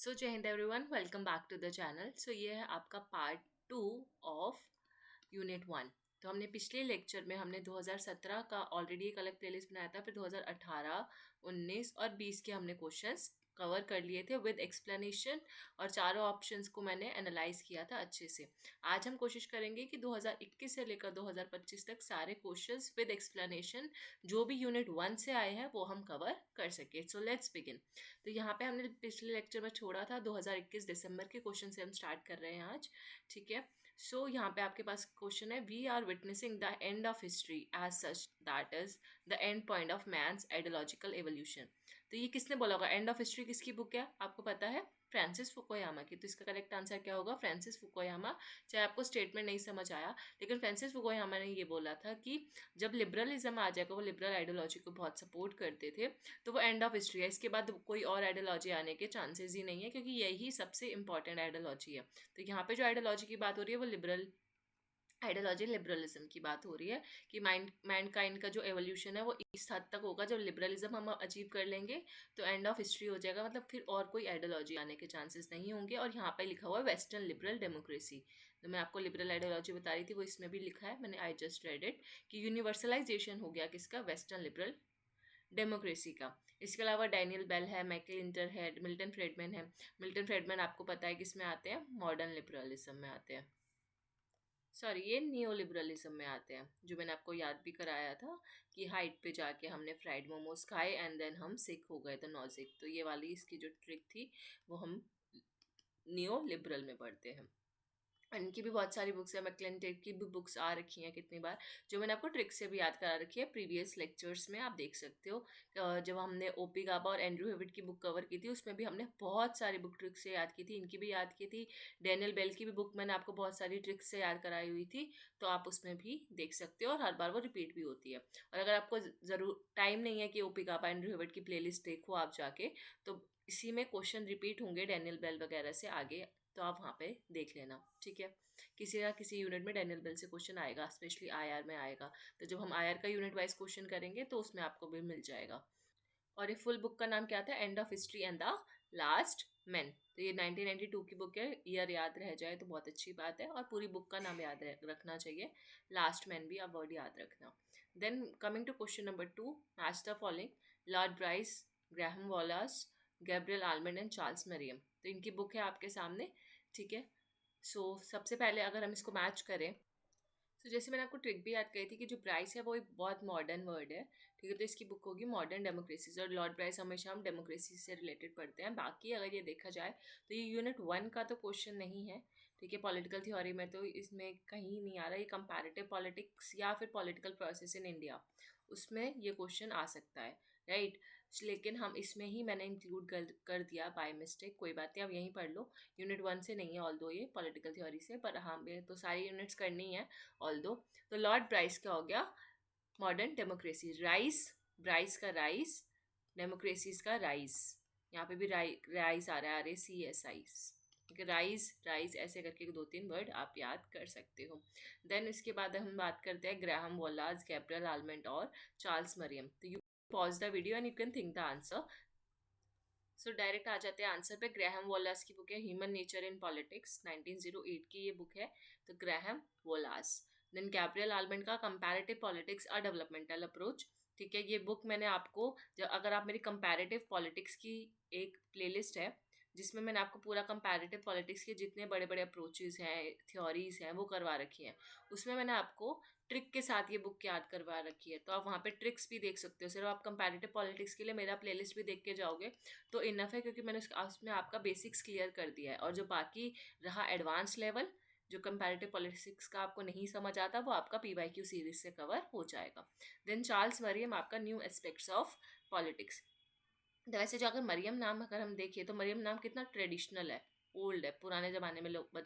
सो जय हिंद everyone, welcome back to the channel. So ये है आपका पार्ट 2 ऑफ यूनिट 1। तो हमने पिछले लेक्चर में हमने 2017 का ऑलरेडी एक अलग प्लेलिस्ट बनाया था, फिर 2018, 19 और 20 के हमने क्वेश्चंस कवर कर लिए थे विद एक्सप्लेनेशन, और चारों ऑप्शंस को मैंने एनालाइज किया था अच्छे से। आज हम कोशिश करेंगे कि 2021 से लेकर 2025 तक सारे क्वेश्चंस विद एक्सप्लेनेशन जो भी यूनिट 1 से आए हैं वो हम कवर कर सके। सो लेट्स बिगिन। तो यहाँ पे हमने पिछले लेक्चर में छोड़ा था 2021 दिसंबर के क्वेश्चन से हम स्टार्ट कर रहे हैं आज। ठीक है। सो यहाँ पे आपके पास क्वेश्चन है, we are witnessing the end of history as such that is the end point of man's ideological evolution. तो ये किसने बोला होगा? एंड ऑफ हिस्ट्री किसकी बुक है आपको पता है? फ्रांसिस फुकुयामा की। तो इसका करेक्ट आंसर क्या होगा? Francis Fukuyama. चाहे आपको स्टेटमेंट नहीं समझ आया, लेकिन फ्रांसिस फुकुयामा ने ये बोला था कि जब लिबरलिज्म आ जाएगा, वो लिबरल आइडियोलॉजी को बहुत सपोर्ट करते थे, तो वो एंड ऑफ हिस्ट्री है। इसके बाद कोई और आइडियोलॉजी आने के चांसेस ही नहीं है, क्योंकि यही सबसे इंपॉर्टेंट आइडियोलॉजी है। तो यहाँ पे जो आइडियोलॉजी की बात हो रही है वो लिबरल आइडियोलॉजी, लिबरलिज्म की बात हो रही है कि मैनकाइंड का जो एवोल्यूशन है वो इस हद तक होगा। जब लिबरलिज्म हम अचीव कर लेंगे तो एंड ऑफ हिस्ट्री हो जाएगा, मतलब फिर और कोई आइडियोलॉजी आने के चांसेस नहीं होंगे। और यहाँ पे लिखा हुआ है वेस्टर्न लिबरल डेमोक्रेसी। तो मैं आपको लिबरल आइडियोलॉजी बता रही थी, वो इसमें भी लिखा है, मैंने आई जस्ट रेड इट, कि यूनिवर्सलाइजेशन हो गया किसका? वेस्टर्न लिबरल डेमोक्रेसी का। इसके अलावा डैनियल बेल है, माइकल इंटर है, मिल्टन फ्रेडमैन है। मिल्टन फ्रेडमैन आपको पता है किस में आते हैं? मॉडर्न लिबरलिज्म में आते हैं। सॉरी, ये नियो लिबरलिज्म में आते हैं, जो मैंने आपको याद भी कराया था कि हाइट पे जाके हमने फ्राइड मोमोज खाए एंड देन हम सिक हो गए थे, नॉजिक। तो ये वाली इसकी जो ट्रिक थी वो हम नियो लिबरल में पढ़ते हैं। इनकी भी बहुत सारी बुक्स है, मैक्लेंटेड की भी बुक्स आ रखी हैं कितनी बार, जो मैंने आपको ट्रिक से भी याद करा रखी है प्रीवियस लेक्चर्स में, आप देख सकते हो। जब हमने ओपी गाबा और एंड्रू हेविट की बुक कवर की थी, उसमें भी हमने बहुत सारी बुक ट्रिक से याद की थी, इनकी भी याद की थी। डैनियल बेल की भी बुक मैंने आपको बहुत सारी ट्रिक से याद कराई हुई थी, तो आप उसमें भी देख सकते हो, और हर बार वो रिपीट भी होती है। और अगर आपको ज़रूर टाइम नहीं है कि ओपी गाबा एंड्रू हेविट की प्ले देखो आप जाके, तो इसी में क्वेश्चन रिपीट होंगे डैनियल बेल वगैरह से आगे, तो आप वहाँ पे देख लेना। ठीक है। किसी ना किसी यूनिट में डैनियल बेल से क्वेश्चन आएगा, स्पेशली आईआर में आएगा। तो जब हम आईआर का यूनिट वाइज क्वेश्चन करेंगे तो उसमें आपको भी मिल जाएगा। और ये फुल बुक का नाम क्या था? And of history and the last man. तो ये 1992 की बुक है। ईयर याद रह जाए तो बहुत अच्छी बात है, और पूरी बुक का नाम याद रखना चाहिए। लास्ट मैन भी आप वर्ड याद रखना। Then coming to question number 2, match the following. Lord Bryce, Graham Wallas, Gabriel Almond and Charles Merriam. तो इनकी बुक है आपके सामने। ठीक है। सबसे पहले अगर हम इसको मैच करें, जैसे मैंने आपको ट्रिक भी याद करी थी कि जो ब्राइस है वो एक बहुत मॉडर्न वर्ड है। ठीक है। तो इसकी बुक होगी मॉडर्न डेमोक्रेसीज, और लॉर्ड ब्राइस हमेशा हम डेमोक्रेसी से रिलेटेड पढ़ते हैं। बाकी अगर ये देखा जाए तो ये यूनिट 1 का तो क्वेश्चन नहीं है। ठीक है। पॉलिटिकल थ्योरी में तो इसमें कहीं नहीं आ रहा। ये कंपैरेटिव पॉलिटिक्स या फिर पॉलिटिकल प्रोसेस इन इंडिया, उसमें ये क्वेश्चन आ सकता है, राइट। लेकिन हम इसमें ही मैंने इंक्लूड कर दिया बाय मिस्टेक, कोई बात नहीं, आप यहीं पढ़ लो। यूनिट 1 से नहीं है ऑल्दो, ये पॉलिटिकल थ्योरी से, पर हाँ ये तो सारी यूनिट्स करनी है ऑल्दो। तो लॉर्ड ब्राइस क्या हो गया? Modern democracy. राइस, ब्राइस का राइस, डेमोक्रेसीज का राइस। यहाँ पे भी राइस आ रहा है, RACSI। राइस राइस ऐसे करके 2-3 वर्ड आप याद कर सकते हो। देन इसके बाद हम बात करते हैं ग्राहम वॉलास, गैब्रियल आलमंड और चार्ल्स मरियम। तो you pause the video and you can think the answer. Direct आ जाते हैं आंसर पे। ग्राहम वॉलास की बुक है ह्यूमन नेचर इन पॉलिटिक्स, 1908 की ये बुक है। तो ग्राहम वॉलास। देन गैब्रियल आलमंड का comparative politics a developmental approach. ठीक है। ये बुक मैंने आपको, जब अगर आप मेरी कंपैरेटिव पॉलिटिक्स की एक प्लेलिस्ट है जिसमें मैंने आपको पूरा कंपैरेटिव पॉलिटिक्स के जितने बड़े बड़े अप्रोचेस हैं, थ्योरीज हैं, वो करवा रखी हैं, उसमें मैंने आपको ट्रिक के साथ ये बुक याद करवा रखी है। तो आप वहाँ पे ट्रिक्स भी देख सकते हो। सिर्फ आप कंपैरेटिव पॉलिटिक्स के लिए मेरा प्लेलिस्ट भी देख के जाओगे तो इनफ है, क्योंकि मैंने उसमें आपका बेसिक्स क्लियर कर दिया है। और जो बाकी रहा एडवांस लेवल, जो कंपैरेटिव पॉलिटिक्स का आपको नहीं समझ आता, वो आपका PYQ सीरीज से कवर हो जाएगा। देन चार्ल्स मरियम आपका न्यू एस्पेक्ट्स ऑफ पॉलिटिक्स। तो वैसे जो अगर मरियम नाम अगर हम देखें तो मरियम नाम कितना ट्रेडिशनल है, ओल्ड है। पुराने ज़माने में लोग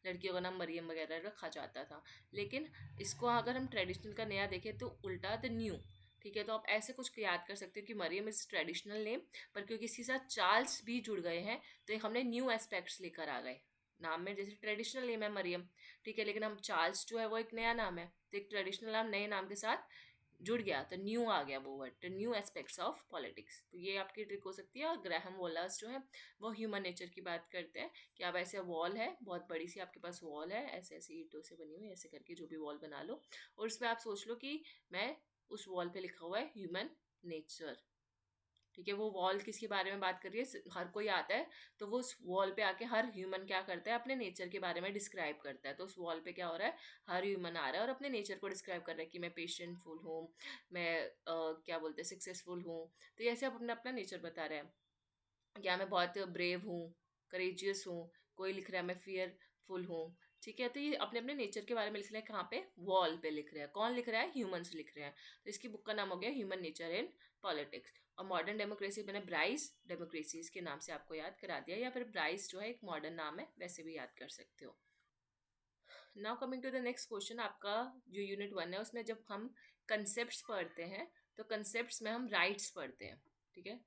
लड़कियों का नाम मरियम वगैरह रखा जाता था, लेकिन इसको अगर हम ट्रेडिशनल का नया देखें तो उल्टा द न्यू। ठीक है। तो आप ऐसे कुछ याद कर सकते हो कि मरियम इज़ ट्रेडिशनल नेम, पर क्योंकि इसके साथ चार्ल्स भी जुड़ गए हैं तो एक हमने न्यू एस्पेक्ट्स लेकर आ गए नाम में। जैसे ट्रेडिशनल नेम है मरियम, ठीक है, लेकिन हम चार्ल्स जो है वो एक नया नाम है, तो एक ट्रेडिशनल नाम नए नाम के साथ जुड़ गया तो न्यू आ गया वो वर्ड, तो न्यू एस्पेक्ट्स ऑफ पॉलिटिक्स। तो ये आपकी ट्रिक हो सकती है। और ग्राहम वॉलस जो है वो ह्यूमन नेचर की बात करते हैं कि आप ऐसे वॉल है, बहुत बड़ी सी आपके पास वॉल है, ऐसे ऐसे ईंटों से बनी हुई, ऐसे करके जो भी वॉल बना लो, और उसमें आप सोच लो कि मैं उस वॉल पे लिखा हुआ है ह्यूमन नेचर। ठीक है, वो वॉल किसके बारे में बात कर रही है, हर कोई आता है तो वो उस वॉल पे आके हर ह्यूमन क्या करता है, अपने नेचर के बारे में डिस्क्राइब करता है। तो उस वॉल पे क्या हो रहा है, हर ह्यूमन आ रहा है और अपने नेचर को डिस्क्राइब कर रहा है कि मैं पेशेंटफुल हूँ, मैं क्या बोलते हैं सक्सेसफुल हूँ। तो ऐसे आप अपना अपना नेचर बता रहे हैं, या मैं बहुत ब्रेव हूँ, करेजियस हूँ। कोई लिख रहा है मैं फियरफुल हूँ। ठीक है, तो ये अपने अपने नेचर के बारे में लिख रहे हैं, कहाँ पे, वॉल पे लिख रहे हैं। कौन लिख रहा है, ह्यूमंस लिख रहे हैं। तो इसकी बुक का नाम हो गया ह्यूमन नेचर इन पॉलिटिक्स। और मॉडर्न डेमोक्रेसी मैंने ब्राइस डेमोक्रेसी के नाम से आपको याद करा दिया, या फिर ब्राइस जो है एक मॉडर्न नाम है, वैसे भी याद कर सकते हो। Now coming to the next question, आपका जो यूनिट 1 है उसमें जब हम कंसेप्ट पढ़ते हैं तो कंसेप्ट में हम राइट्स पढ़ते हैं। ठीक है,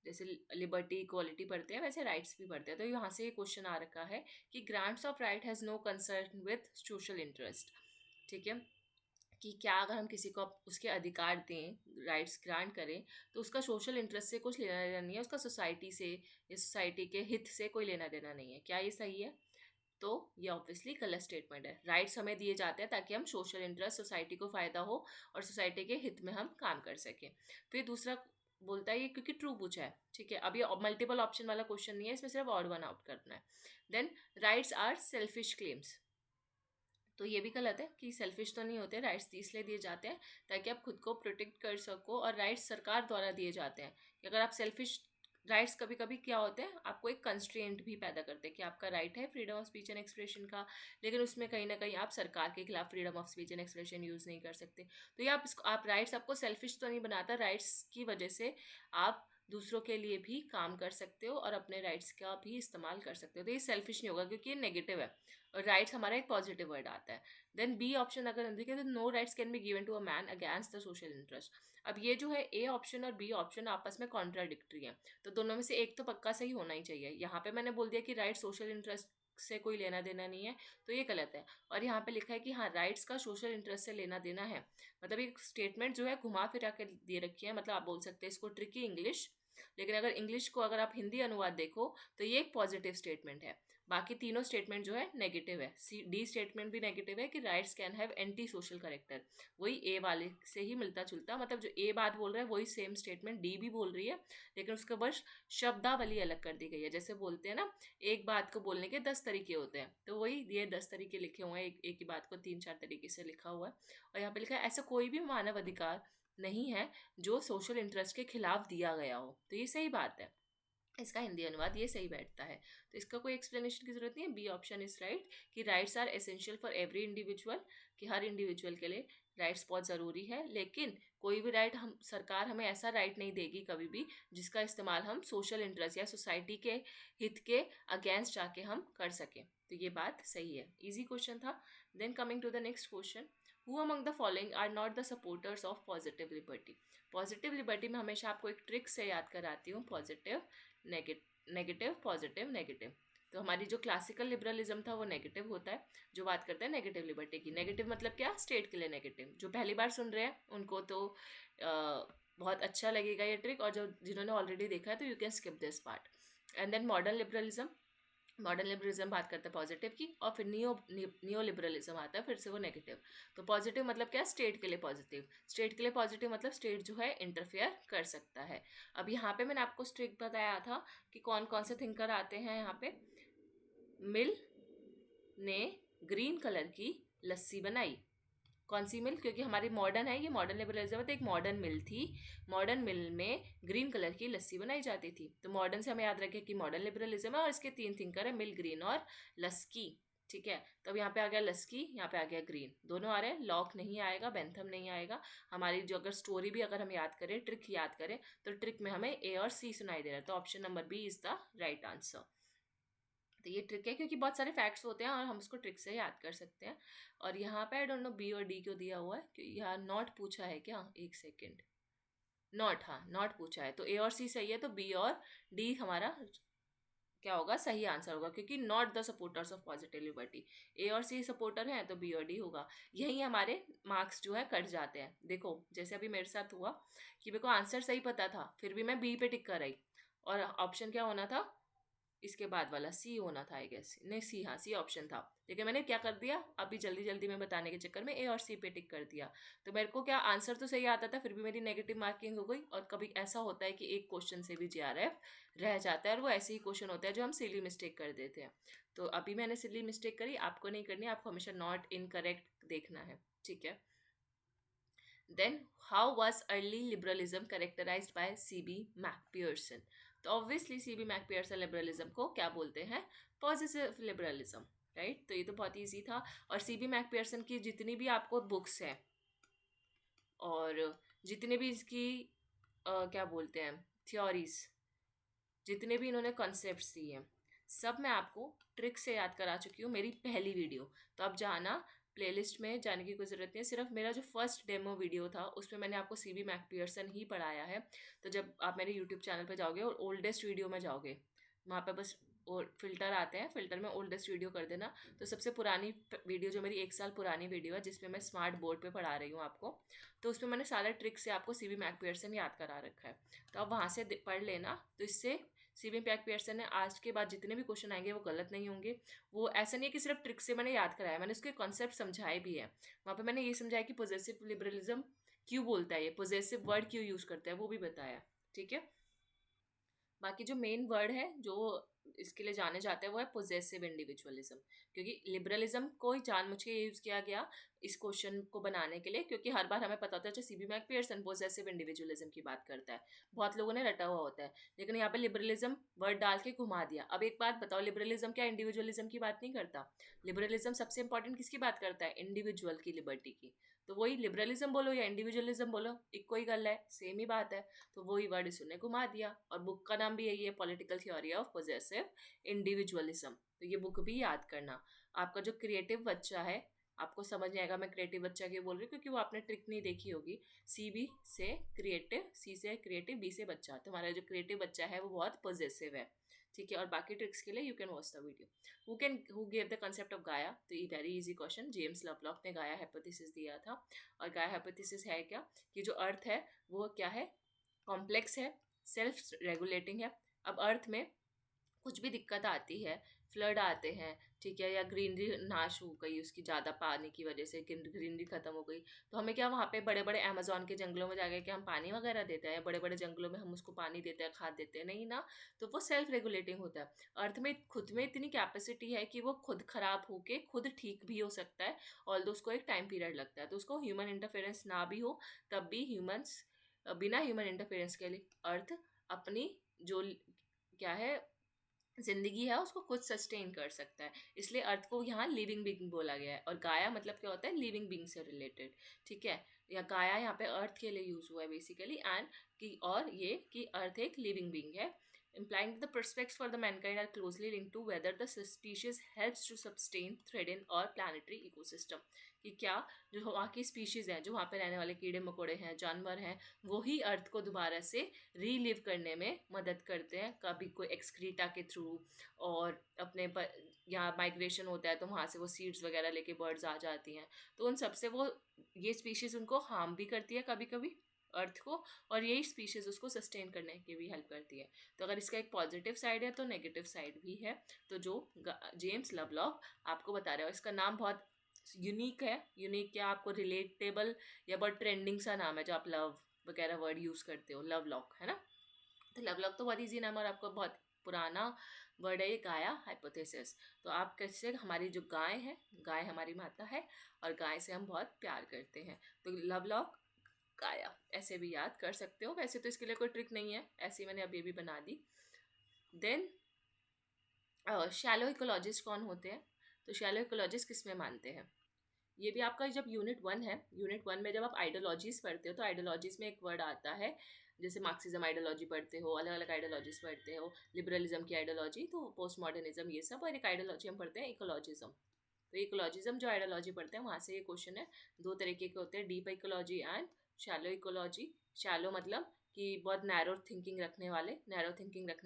जैसे लिबर्टी इक्वालिटी पढ़ते हैं वैसे राइट्स भी पढ़ते हैं। तो यहाँ से ये क्वेश्चन आ रखा है कि grants of right has no concern with social interest. ठीक है, कि क्या अगर हम किसी को उसके अधिकार दें, राइट्स ग्रांट करें, तो उसका सोशल इंटरेस्ट से कुछ लेना देना नहीं है, उसका सोसाइटी से या सोसाइटी के हित से कोई लेना देना नहीं है। क्या ये सही है? तो ये ऑब्वियसली गलत स्टेटमेंट है। राइट्स हमें दिए जाते हैं ताकि हम सोशल इंटरेस्ट, सोसाइटी को फ़ायदा हो और सोसाइटी के हित में हम काम कर सकें। फिर दूसरा बोलता है ये क्योंकि ट्रू पूछा है। ठीक है, अब ये मल्टीपल ऑप्शन वाला क्वेश्चन नहीं है, इसमें सिर्फ ऑड वन आउट करना है। Then rights are selfish claims, तो ये भी गलत है कि सेल्फिश तो नहीं होते। राइट्स इसलिए दिए जाते हैं ताकि आप खुद को प्रोटेक्ट कर सको, और राइट्स सरकार द्वारा दिए जाते हैं कि अगर आप सेल्फिश राइट्स, कभी कभी क्या होते हैं, आपको एक कंस्ट्रेंट भी पैदा करते हैं कि आपका राइट है freedom of speech and expression का, लेकिन उसमें कहीं ना कहीं आप सरकार के खिलाफ freedom of speech and expression use नहीं कर सकते। तो ये आप राइट्स आपको सेल्फिश तो नहीं बनाता, राइट्स की वजह से आप दूसरों के लिए भी काम कर सकते हो और अपने राइट्स का भी इस्तेमाल कर सकते हो। तो ये सेल्फिश नहीं होगा क्योंकि ये नेगेटिव है, और राइट्स हमारा एक पॉजिटिव वर्ड आता है। देन बी ऑप्शन अगर हम देखें तो no rights can be given to a man against the social interest. अब ये जो है ए ऑप्शन और बी ऑप्शन आपस में कॉन्ट्राडिक्टरी है, तो दोनों में से एक तो पक्का सही होना ही चाहिए। यहाँ पे मैंने बोल दिया कि राइट सोशल इंटरेस्ट से कोई लेना देना नहीं है, तो ये गलत है। और यहाँ पे लिखा है कि हाँ राइट्स का सोशल इंटरेस्ट से लेना देना है, मतलब एक स्टेटमेंट जो है घुमा फिरा के दे रखी है। मतलब आप बोल सकते हैं इसको ट्रिकी इंग्लिश, लेकिन अगर इंग्लिश को अगर आप हिंदी अनुवाद देखो तो ये एक पॉजिटिव स्टेटमेंट है। बाकी तीनों स्टेटमेंट जो है नेगेटिव है। डी स्टेटमेंट भी नेगेटिव है कि rights can have anti social character, वही ए वाले से ही मिलता जुलता, मतलब जो ए बात बोल रहा है वही सेम स्टेटमेंट डी भी बोल रही है, लेकिन उसके बस शब्दावली अलग कर दी गई है। जैसे बोलते हैं ना, एक बात को बोलने के 10 तरीके होते हैं, तो वही ये 10 तरीके लिखे हुए हैं, एक ही बात को 3-4 तरीके से लिखा हुआ है। और यहाँ पे लिखा है ऐसा कोई भी मानव अधिकार नहीं है जो सोशल इंटरेस्ट के खिलाफ दिया गया हो। तो ये सही बात है, इसका हिंदी अनुवाद ये सही बैठता है। तो इसका कोई एक्सप्लेनेशन की जरूरत नहीं है। बी ऑप्शन इज राइट कि rights are essential for every individual, कि हर इंडिविजुअल के लिए राइट्स बहुत ज़रूरी है, लेकिन कोई भी राइट हम सरकार हमें ऐसा राइट नहीं देगी कभी भी जिसका इस्तेमाल हम सोशल इंटरेस्ट या सोसाइटी के हित के अगेंस्ट जाके हम कर सकें। तो ये बात सही है, इजी क्वेश्चन था। Then coming to the next question, who among the following are not the supporters of positive liberty. Positive liberty में हमेशा आपको एक ट्रिक से याद कराती हूँ, पॉजिटिव नेगेटिव पॉजिटिव नेगेटिव। तो हमारी जो क्लासिकल लिबरलिज्म था वो नेगेटिव होता है, जो बात करते हैं नेगेटिव लिबर्टी की। नेगेटिव मतलब क्या, स्टेट के लिए नेगेटिव। जो पहली बार सुन रहे हैं उनको तो बहुत अच्छा लगेगा ये ट्रिक, और जो जिन्होंने ऑलरेडी देखा है तो you can skip this part. And then modern liberalism, modern liberalism बात करते हैं पॉजिटिव की, और फिर नियो लिबरलिज्म आता है, फिर से वो नेगेटिव। तो पॉजिटिव मतलब क्या, स्टेट के लिए पॉजिटिव। स्टेट के लिए पॉजिटिव मतलब स्टेट जो है इंटरफेयर कर सकता है। अब यहाँ पे मैंने आपको स्ट्रिक बताया था कि कौन कौन से थिंकर आते हैं यहाँ पे। मिल ने ग्रीन कलर की लस्सी बनाई। कौन सी मिल, क्योंकि हमारी मॉडर्न है, ये मॉडर्न लिबरलिज्म है, तो एक मॉडर्न मिल थी, मॉडर्न मिल में ग्रीन कलर की लस्सी बनाई जाती थी। तो मॉडर्न से हमें याद रखें कि मॉडर्न लिबरलिज्म है, और इसके 3 थिंकर है, मिल, ग्रीन और लस्की। ठीक है, तो अब यहाँ पे आ गया लस्की, यहाँ पे आ गया ग्रीन, दोनों आ रहे हैं। लॉक नहीं आएगा, बेंथम नहीं आएगा। हमारी जो अगर स्टोरी भी अगर हम याद करें, ट्रिक याद करें, तो ट्रिक में हमें ए और सी सुनाई दे रहा है, तो option number B is the right answer. तो ये ट्रिक है क्योंकि बहुत सारे फैक्ट्स होते हैं और हम उसको ट्रिक से याद कर सकते हैं। और यहाँ पे आई डोंट नो बी और डी क्यों दिया हुआ है, क्योंकि यहाँ नॉट पूछा है क्या, एक सेकेंड, नॉट, हाँ नॉट पूछा है, तो ए और सी सही है, तो बी और डी हमारा क्या होगा, सही आंसर होगा, क्योंकि not the supporters of positive liberty. A और सी सपोर्टर हैं तो बी और डी होगा। यही हमारे मार्क्स जो है कट जाते हैं। देखो जैसे अभी मेरे साथ हुआ कि मेरे को आंसर सही पता था, फिर भी मैं बी पे टिक कर रही, और ऑप्शन क्या होना था, इसके बाद वाला सी होना था आई गेस, नहीं सी, हाँ सी ऑप्शन था, लेकिन मैंने क्या कर दिया, अभी जल्दी जल्दी में बताने के चक्कर में ए और सी पे टिक कर दिया। तो मेरे को क्या आंसर तो सही आता था, फिर भी मेरी नेगेटिव मार्किंग हो गई। और कभी ऐसा होता है कि एक क्वेश्चन से भी जीआरएफ रह जाता है, और वो ऐसे ही क्वेश्चन होता है जो हम सिली मिस्टेक कर देते हैं। तो अभी मैंने सिली मिस्टेक करी, आपको नहीं करनी, आपको हमेशा नॉट इनकरेक्ट देखना है, ठीक है। Then how was early liberalism characterised by C B Macpherson. तो ऑब्वियसली सीबी मैकपियर्सन लिबरलिज्म को क्या बोलते हैं, पॉजिटिव लिबरलिज्म, राइट। तो ये तो बहुत ईजी था। और सीबी मैकपियर्सन की जितनी भी आपको बुक्स हैं और जितने भी इसकी क्या बोलते हैं थ्योरीज, जितने भी इन्होंने कॉन्सेप्ट्स दिए हैं, सब मैं आपको ट्रिक से याद करा चुकी हूँ मेरी पहली वीडियो। तो अब जाना, प्लेलिस्ट में जाने की कोई ज़रूरत नहीं है, सिर्फ मेरा जो फर्स्ट डेमो वीडियो था उसमें मैंने आपको सीबी मैकपियर्सन ही पढ़ाया है। तो जब आप मेरे यूट्यूब चैनल पे जाओगे और ओल्डेस्ट वीडियो में जाओगे, वहाँ पे बस और फिल्टर आते हैं, फिल्टर में ओल्डेस्ट वीडियो कर देना, तो सबसे पुरानी वीडियो जो मेरी 1 साल पुरानी वीडियो है जिसमें मैं स्मार्ट बोर्ड पे पढ़ा रही हूँ आपको, तो उसमें मैंने सारे ट्रिक से आपको सीबी मैकपियर्सन याद करा रखा है। तो आप वहाँ से पढ़ लेना। तो इससे सीबी मैकपियर्सन ने आज के बाद जितने भी क्वेश्चन आएंगे वो गलत नहीं होंगे। वो ऐसा नहीं है कि सिर्फ ट्रिक से मैंने याद कराया, मैंने उसके कॉन्सेप्ट समझाए भी हैं। वहाँ पे मैंने ये समझाया कि पॉजिटिव लिबरलिज्म क्यों बोलता है, ये पॉजिटिव वर्ड क्यों यूज़ करता है, वो भी बताया, ठीक है। बाकी जो मेन वर्ड है जो इसके लिए जाने जाते हैं वो है पोजेसिव इंडिविजुअलिज्म, क्योंकि लिबरलिज्म को ही जानबूझ के यूज़ किया गया इस क्वेश्चन को बनाने के लिए, क्योंकि हर बार हमें पता होता है अच्छा सीबी मैकपियर्सन पोजेसिव इंडिविजुअलिज्म की बात करता है, बहुत लोगों ने रटा हुआ होता है, लेकिन यहाँ पे लिबरलिज्म वर्ड डाल के घुमा दिया। अब एक बात बताओ, लिबरलिज्म क्या इंडिविजुअलिज्म की बात नहीं करता? लिबरलिज्म सबसे इंपॉर्टेंट किसकी बात करता है, इंडिविजुअल की लिबर्टी की। तो वही लिबरलिज्म बोलो या इंडिविजुअलिज्म बोलो, एक कोई गल है, सेम ही बात है। तो वही वर्ड इसने घुमा दिया। और बुक का नाम भी यही है, political theory of possessive individualism. तो ये बुक भी याद करना। आपका जो क्रिएटिव बच्चा है, आपको समझ नहीं आएगा मैं क्रिएटिव बच्चा क्यों बोल रही हूँ, क्योंकि वो आपने ट्रिक नहीं देखी होगी। सी बी से क्रिएटिव, सी से क्रिएटिव, बी से बच्चा। तो हमारा जो क्रिएटिव बच्चा है वो बहुत पॉजिटिव है, ठीक है। और बाकी ट्रिक्स के लिए you can watch the video. Who gave the concept of गाया। तो ये very easy question, James Lovelock ने गाया हाइपोथेसिस दिया था। और गाया हाइपोथेसिस है क्या, कि जो अर्थ है वो क्या है, कॉम्प्लेक्स है, सेल्फ रेगुलेटिंग है। अब अर्थ में कुछ भी दिक्कत आती है, फ्लड आते हैं, ठीक है, या ग्रीनरी नाश हो गई उसकी ज़्यादा पानी की वजह से, ग्रीनरी ख़त्म हो गई, तो हमें क्या वहाँ पे बड़े बड़े अमेजोन के जंगलों में जाकर के हम पानी वगैरह देते हैं, बड़े बड़े जंगलों में हम उसको पानी देते हैं, खाद देते हैं, नहीं ना। तो वो सेल्फ रेगुलेटिंग होता है। अर्थ में खुद में इतनी कैपेसिटी है कि वो खुद ख़राब होके खुद ठीक भी हो सकता है, ऑल्दो उसको एक टाइम पीरियड लगता है। तो उसको ह्यूमन इंटरफेरेंस ना भी हो तब भी ह्यूमंस, बिना ह्यूमन इंटरफेरेंस के लिए अर्थ अपनी जो क्या है जिंदगी है उसको खुद सस्टेन कर सकता है, इसलिए अर्थ को यहाँ लिविंग बीइंग बोला गया है। और गाया मतलब क्या होता है, लिविंग बीइंग से रिलेटेड, ठीक है। या गाया यहाँ पे अर्थ के लिए यूज हुआ है बेसिकली, एंड कि और ये कि अर्थ एक लिविंग बीइंग है, implying that the prospects for the mankind are closely linked to whether the species helps to sustain threatened or planetary ecosystem। कि क्या जो वहाँ की स्पीशीज़ हैं, जो वहाँ पे रहने वाले कीड़े मकोड़े हैं, जानवर हैं, वही अर्थ को दोबारा से रीलिव करने में मदद करते हैं, कभी कोई एक्सक्रीटा के थ्रू, और अपने पर यहाँ माइग्रेशन होता है तो वहाँ से वो सीड्स वगैरह लेके बर्ड्स आ जाती हैं, तो उन सबसे वो ये स्पीशीज़ उनको हार्म भी करती है कभी कभी अर्थ को, और यही स्पीशीज़ उसको सस्टेन करने की भी हेल्प करती है। तो अगर इसका एक पॉजिटिव साइड है तो नेगेटिव साइड भी है। तो जो जेम्स लवलॉक आपको बता रहे हो, इसका नाम बहुत यूनिक है। यूनिक क्या, आपको रिलेटेबल या बहुत ट्रेंडिंग सा नाम है, जो आप लव वगैरह वर्ड यूज़ करते हो, लवलॉक, है ना। तो लवलॉक तो बहुत ईजी नाम, और आपको बहुत पुराना वर्ड है ये, गाया हाइपोथेसिस। तो आप कैसे, हमारी जो गाय है, गाय हमारी माता है, और गाय से हम बहुत प्यार करते हैं। तो लवलॉक गाया ऐसे भी याद कर सकते हो। वैसे तो इसके लिए कोई ट्रिक नहीं है, ऐसे मैंने अभी भी बना दी। देन शैलो इकोलॉजिस्ट कौन होते हैं? तो शैलो इकोलॉजिस्ट किस में मानते हैं? ये भी आपका जब यूनिट 1 है, यूनिट 1 में जब आप आइडियोलॉजीज पढ़ते हो तो आइडियोलॉजीज में एक वर्ड आता है, जैसे मार्क्सिज्म आइडियोलॉजी पढ़ते हो, अलग अलग आइडियोलॉजीज पढ़ते हो, लिबरलिज्म की आइडियोलॉजी, तो पोस्ट मॉडर्निज्म, ये सब, और एक आइडियोलॉजी हम पढ़ते हैं इकोलॉजिज्म। तो इकोलॉजिज्म जो आइडियोलॉजी पढ़ते हैं वहाँ से ये क्वेश्चन है। 2 तरीके के होते हैं, deep ecology and shallow ecology. Shallow मतलब कि बहुत नैरो थिंकिंग रखने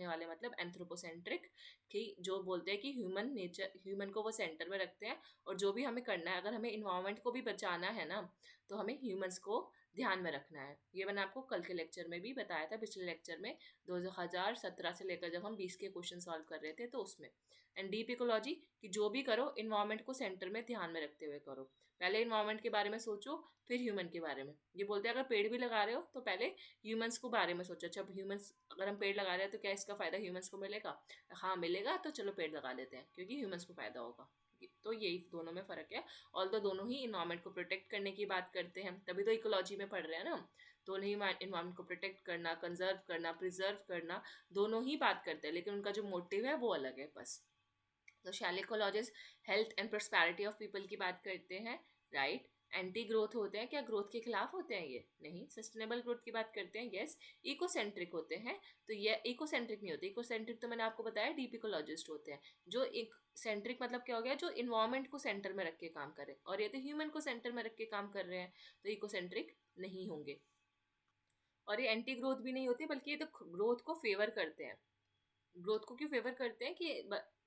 वाले मतलब एंथ्रोपोसेंट्रिक, कि जो बोलते हैं कि ह्यूमन को वो सेंटर में रखते हैं, और जो भी हमें करना है, अगर हमें इन्वायरमेंट को भी बचाना है ना, तो हमें ह्यूमंस को ध्यान में रखना है। ये मैंने आपको कल के लेक्चर में भी बताया था, पिछले लेक्चर में 2017 से लेकर जब हम 20 के क्वेश्चन सॉल्व कर रहे थे तो उसमें। एंड डीप इकोलॉजी, कि जो भी करो इन्वायरमेंट को सेंटर में ध्यान में रखते हुए करो। पहले इन्वायरमेंट के बारे में सोचो, फिर ह्यूमन के बारे में। ये बोलते हैं अगर पेड़ भी लगा रहे हो तो पहले ह्यूमंस को बारे में सोचो। अच्छा, ह्यूमंस अगर हम पेड़ लगा रहे हैं तो क्या इसका फ़ायदा ह्यूमंस को मिलेगा? हाँ मिलेगा, तो चलो पेड़ लगा लेते हैं क्योंकि ह्यूमंस को फ़ायदा होगा। तो यही दोनों में फ़र्क है। ऑल तो दोनों ही इन्वायरमेंट को प्रोटेक्ट करने की बात करते हैं, तभी तो इकोलॉजी में पढ़ रहे हैं ना। दोनों ही इन्वायरमेंट को प्रोटेक्ट करना, कंजर्व करना, प्रिजर्व करना, दोनों ही बात करते हैं, लेकिन उनका जो मोटिव है वो अलग है बस। तो shall ecologist health and prosperity of people की बात करते हैं, राइट। एंटी ग्रोथ होते हैं, क्या ग्रोथ के खिलाफ होते हैं? ये नहीं। सस्टेनेबल ग्रोथ की बात करते हैं, यस। इकोसेंट्रिक होते हैं, तो ये इकोसेंट्रिक नहीं होते। इकोसेंट्रिक तो मैंने आपको बताया डीप इकोलॉजिस्ट होते हैं। जो एक सेंट्रिक मतलब क्या हो गया? जो इन्वायरमेंट को सेंटर में रख के काम करे, और ये तो ह्यूमन को सेंटर में रख के काम कर रहे हैं, तो इकोसेंट्रिक नहीं होंगे। और ये एंटी ग्रोथ भी नहीं होती, बल्कि ये तो ग्रोथ को फेवर करते हैं। ग्रोथ को क्यों फेवर करते हैं? कि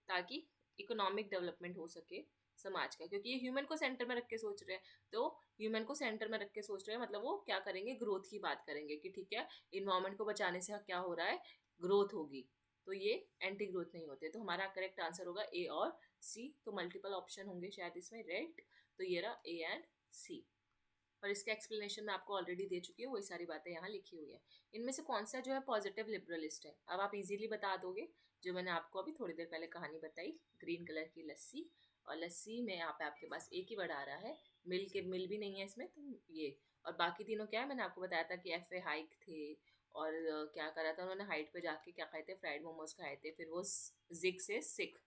ताकि इकोनॉमिक डेवलपमेंट हो सके समाज का, क्योंकि ये ह्यूमन को सेंटर में रख के सोच रहे हैं। तो ह्यूमन को सेंटर में रख के सोच रहे हैं मतलब वो क्या करेंगे? ग्रोथ की बात करेंगे कि ठीक है, इन्वायरमेंट को बचाने से क्या हो रहा है? ग्रोथ होगी। तो ये एंटी ग्रोथ नहीं होते। तो हमारा करेक्ट आंसर होगा ए और सी। तो मल्टीपल ऑप्शन होंगे शायद इसमें, राइट। तो ये रहा ए एंड सी। और इसका एक्सप्लेनेशन मैं आपको ऑलरेडी दे चुकी हूँ, वही सारी बातें यहाँ लिखी हुई है। इनमें से कौन सा जो है पॉजिटिव लिबरलिस्ट है? अब आप इजीली बता दोगे। जो मैंने आपको अभी थोड़ी देर पहले कहानी बताई, ग्रीन कलर की लस्सी, और लस्सी में यहाँ पे आपके पास एक ही वर्ड आ रहा है, मिल भी नहीं है इसमें, तो ये। और बाकी तीनों क्या है? मैंने आपको बताया था कि एफ ए हाइक थे, और क्या करा था उन्होंने? हाइट पे जाके क्या खाए थे? फ्राइड मोमोज खाए थे। फिर वो जिग से सिख।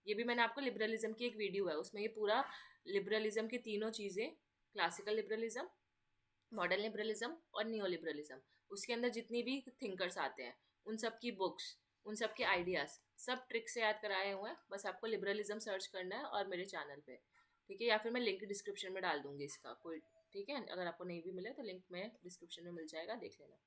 ये भी मैंने आपको लिबरलिज्म की एक वीडियो है, उसमें ये पूरा लिबरलिज्म की तीनों चीज़ें, क्लासिकल लिबरलिज्म, मॉडर्न लिबरलिज्म और नियो लिबरलिज्म, उसके अंदर जितनी भी थिंकर्स आते हैं उन सब की बुक्स, उन सब के आइडियाज़, सब ट्रिक से याद कराए हुए हैं। बस आपको लिबरलिज्म सर्च करना है और मेरे चैनल पे, ठीक है। या फिर मैं लिंक डिस्क्रिप्शन में डाल दूंगी इसका, कोई ठीक है। अगर आपको नहीं भी मिले तो लिंक में डिस्क्रिप्शन में मिल जाएगा, देख लेना,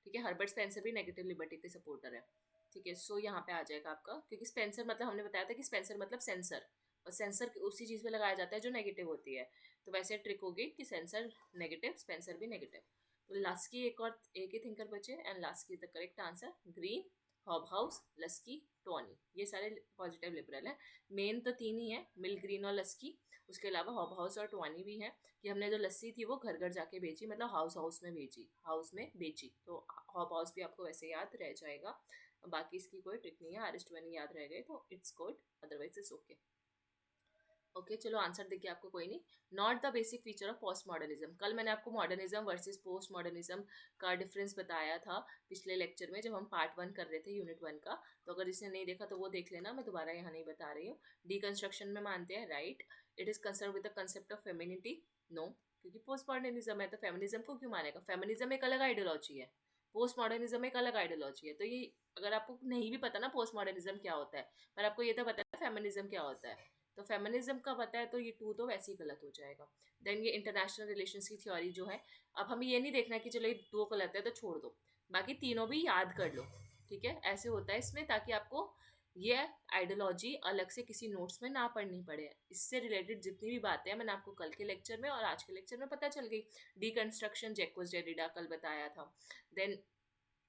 ठीक है। हर्बर्ट स्पेंसर भी नेगेटिव लिबर्टी के सपोर्टर है, ठीक है। सो यहाँ पे आ जाएगा आपका, क्योंकि स्पेंसर मतलब हमने बताया था कि स्पेंसर मतलब सेंसर, और सेंसर उसी चीज़ पे लगाया जाता है जो नेगेटिव होती है। तो वैसे ट्रिक होगी कि सेंसर नेगेटिव, स्पेंसर भी नेगेटिव। तो लास्की एक ही थिंकर बचे, and Laski is the correct answer. Green, Hobhouse, लस्की, Tony, ये सारे पॉजिटिव लिबरल हैं। मेन तो तीन ही हैं, मिल, ग्रीन और लस्की। उसके अलावा हॉबहाउस और टोनी भी हैं, कि हमने जो लस्सी थी वो घर घर जाके बेची, मतलब हाउस में भेजी, हाउस में बेची। तो हॉबहाउस भी आपको वैसे याद रह जाएगा। बाकी इसकी कोई ट्रिक नहीं है, RS20 याद रह गए तो it's good, otherwise it's okay. Okay चलो आंसर देखिए आपको, कोई नहीं। Not the basic feature of post modernism. कल मैंने आपको मॉडर्निज्म वर्सेस पोस्ट मॉडर्निज्म का डिफरेंस बताया था पिछले लेक्चर में, जब हम पार्ट 1 कर रहे थे यूनिट 1 का। तो अगर जिसने नहीं देखा तो वो देख लेना, मैं दोबारा यहाँ नहीं बता रही हूँ। डीकंस्ट्रक्शन में मानते हैं, right. It is concern with the concept of femininity, no, क्योंकि पोस्ट मॉडर्निज्म है तो फेमिनिज्म को क्यों मानेगा? फेमिनिज्म एक अलग आइडियोलॉजी है, पोस्ट मॉडर्निज्म एक अलग आइडियोलॉजी है। तो ये अगर आपको नहीं भी पता ना पोस्ट मॉडर्निज्म क्या होता है, पर आपको ये तो पता है फेमिनिज्म क्या होता है, तो फेमिनिज्म का पता है, तो ये 2 तो वैसे ही गलत हो जाएगा। देन ये इंटरनेशनल रिलेशंस की थ्योरी जो है, अब हमें ये नहीं देखना कि चलो ये 2 गलत है तो छोड़ दो, बाकी तीनों भी याद कर लो, ठीक है। ऐसे होता है इसमें, ताकि आपको ये आइडियोलॉजी अलग से किसी नोट्स में ना पढ़नी पड़े। इससे रिलेटेड जितनी भी बातें हैं मैंने आपको कल के लेक्चर में और आज के लेक्चर में पता चल गई। डीकंस्ट्रक्शन जैक्वस डेरिडा कल बताया था। देन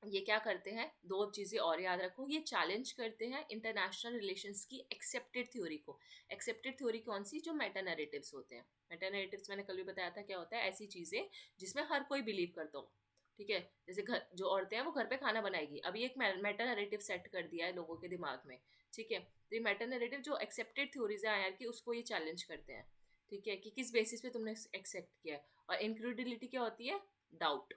ये क्या करते हैं, 2 चीज़ें और याद रखो, ये चैलेंज करते हैं इंटरनेशनल रिलेशंस की एक्सेप्टेड थ्योरी को। एक्सेप्टेड थ्योरी कौन सी? जो मेटा नैरेटिव्स होते हैं। मेटा नैरेटिव्स मैंने कल भी बताया था क्या होता है, ऐसी चीज़ें जिसमें हर कोई बिलीव करता हो, ठीक है। जैसे घर, जो औरतें हैं वो घर पे खाना बनाएगी, अभी एक मेटा नैरेटिव सेट कर दिया है लोगों के दिमाग में, ठीक है। तो ये मेटा नैरेटिव जो एक्सेप्टेड थ्योरीज है यार की, उसको ये चैलेंज करते हैं, ठीक है, कि किस बेसिस पे तुमने एक्सेप्ट किया है। और इनक्रेडिबिलिटी क्या होती है? डाउट,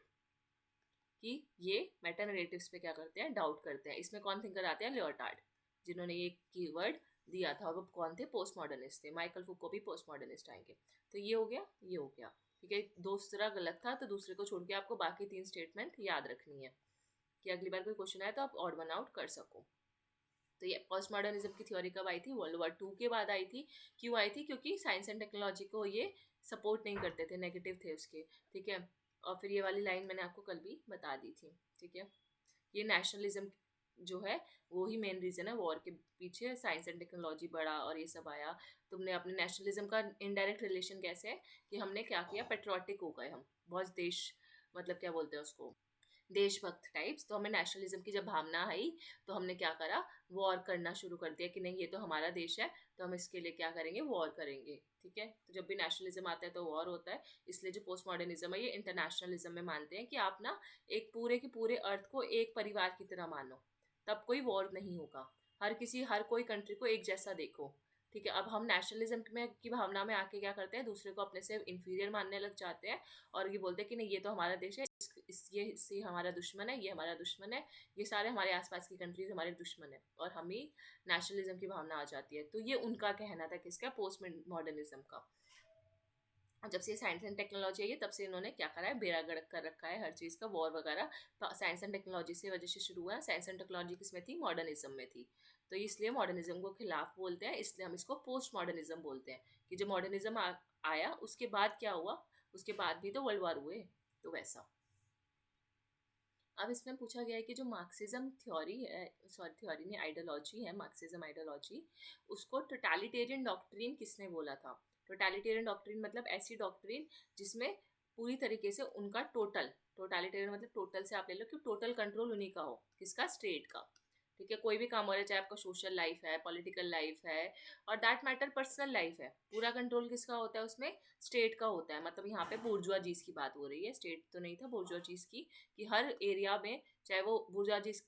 कि ये मेटा नैरेटिव्स पे क्या करते हैं? डाउट करते हैं। इसमें कौन थिंकर आते हैं? लियोटार्ड, जिन्होंने ये कीवर्ड दिया था। वो कौन थे? पोस्ट मॉडर्निस्ट थे। माइकल फुको भी पोस्ट मॉडर्निस्ट आएंगे। तो ये हो गया, ये हो गया, ठीक है। दूसरा गलत था तो दूसरे को छोड़ के आपको बाकी 3 स्टेटमेंट याद रखनी है, कि अगली बार कोई क्वेश्चन आए तो आप ऑड वन आउट कर सको। तो ये पोस्ट मॉडर्निज्म की थ्योरी कब आई थी? वर्ल्ड वॉर 2 के बाद आई थी। क्यों आई थी? क्योंकि साइंस एंड टेक्नोलॉजी को ये सपोर्ट नहीं करते थे, नेगेटिव थे उसके, ठीक है। और फिर ये वाली लाइन मैंने आपको कल भी बता दी थी, ठीक है। ये नेशनलिज्म जो है वो ही मेन रीज़न है वॉर के पीछे, साइंस एंड टेक्नोलॉजी बढ़ा और ये सब आया। तुमने अपने नेशनलिज्म का इनडायरेक्ट रिलेशन कैसे है कि हमने क्या किया, पेट्रियाटिक हो गए हम, बहुत देश, मतलब क्या बोलते हैं उसको, देशभक्त टाइप्स। तो हमें नेशनलिज्म की जब भावना आई तो हमने क्या करा, वॉर करना शुरू कर दिया कि नहीं ये तो हमारा देश है तो हम इसके लिए क्या करेंगे, वॉर करेंगे, ठीक है। तो जब भी नेशनलिज्म आता है तो वॉर होता है। इसलिए जो पोस्ट मॉडर्निज्म है ये इंटरनेशनलिज्म में मानते हैं कि आप ना एक पूरे के पूरे अर्थ को एक परिवार की तरह मानो, तब कोई वॉर नहीं होगा। हर कोई कंट्री को एक जैसा देखो, ठीक है। अब हम नेशनलिज्म में की भावना में आके क्या करते हैं, दूसरे को अपने से इंफीरियर मानने लग जाते हैं और ये बोलते हैं कि नहीं ये तो हमारा देश है, ये इससे हमारा दुश्मन है, ये हमारा दुश्मन है, ये सारे हमारे आसपास की कंट्रीज हमारे दुश्मन है, और हम ही नेशनलिज्म की भावना आ जाती है। तो ये उनका कहना था किसका, पोस्ट मॉडर्निज्म का। और जब से साइंस एंड टेक्नोलॉजी आई है तब से इन्होंने क्या करा है, बेड़ा गर्क कर रखा है हर चीज़ का, वॉर वगैरह साइंस एंड टेक्नोलॉजी से वजह से शुरू हुआ है। साइंस एंड टेक्नोलॉजी किसमें थी, मॉडर्निज्म में थी। तो इसलिए मॉडर्निज्म को खिलाफ बोलते हैं, इसलिए हम इसको पोस्ट मॉडर्निज्म बोलते हैं कि जब मॉडर्निज्म आया उसके बाद क्या हुआ, उसके बाद भी तो वर्ल्ड वार हुए, तो वैसा। अब इसमें पूछा गया है कि जो मार्क्सिज्म थ्योरी है, सॉरी थ्योरी नहीं, आइडियोलॉजी है, मार्क्सिज्म आइडियोलॉजी, उसको टोटलिटेरियन डॉक्ट्रिन किसने बोला था। टोटलिटेरियन डॉक्ट्रिन मतलब ऐसी डॉक्ट्रिन जिसमें पूरी तरीके से उनका टोटलिटेरियन मतलब टोटल से आप ले लो कि टोटल कंट्रोल उन्हीं का हो, किसका, स्टेट का, ठीक है। कोई भी काम हो रहा है, चाहे आपका सोशल लाइफ है, पॉलिटिकल लाइफ है, और दैट मैटर पर्सनल लाइफ है, पूरा कंट्रोल किसका होता है उसमें, स्टेट का होता है। मतलब यहाँ पे बुर्जुआजीज की बात हो रही है, स्टेट तो नहीं था, बुर्जुआजीज की, कि हर एरिया में चाहे वो बुर्जुआजीज,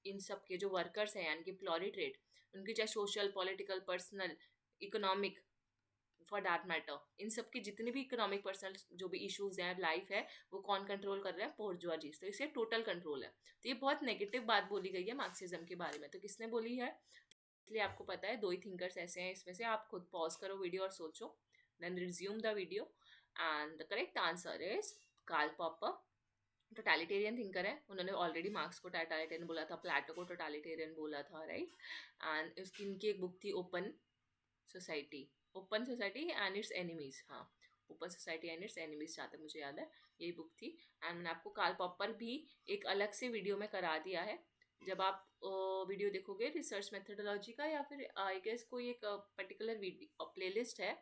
इन सब के जो वर्कर्स हैं यानी कि प्लोरिट्रेट, उनकी चाहे social, political, personal, economic, for that matter, इन सब की जितनी भी इकोनॉमिक पर्सनल जो भी इश्यूज हैं, लाइफ है, वो कौन कंट्रोल कर रहा है, बोर्जुआजीज। तो इसे टोटल कंट्रोल है। तो ये बहुत नेगेटिव बात बोली गई है मार्क्सिज्म के बारे में। तो किसने बोली है, इसलिए आपको पता है दो ही थिंकर्स ऐसे हैं इसमें से, आप खुद पॉज करो वीडियो और सोचो, then resume the video. And the correct answer is Karl Popper. Totalitarian thinker है, उन्होंने ऑलरेडी मार्क्स को टोटलिटेरियन बोला था, प्लेटो को टोटलिटेरियन बोला था, राइट। एंड उसकी इनकी एक बुक थी open society, open society and its enemies, हाँ, open society and its enemies, जहाँ तक मुझे याद है यही बुक थी। एंड मैंने आपको कार्ल पॉपर भी एक अलग से वीडियो में करा दिया है, जब आप वीडियो देखोगे रिसर्च मेथोडोलॉजी का, या फिर आई गेस कोई एक पर्टिकुलर वीडियो प्लेलिस्ट है,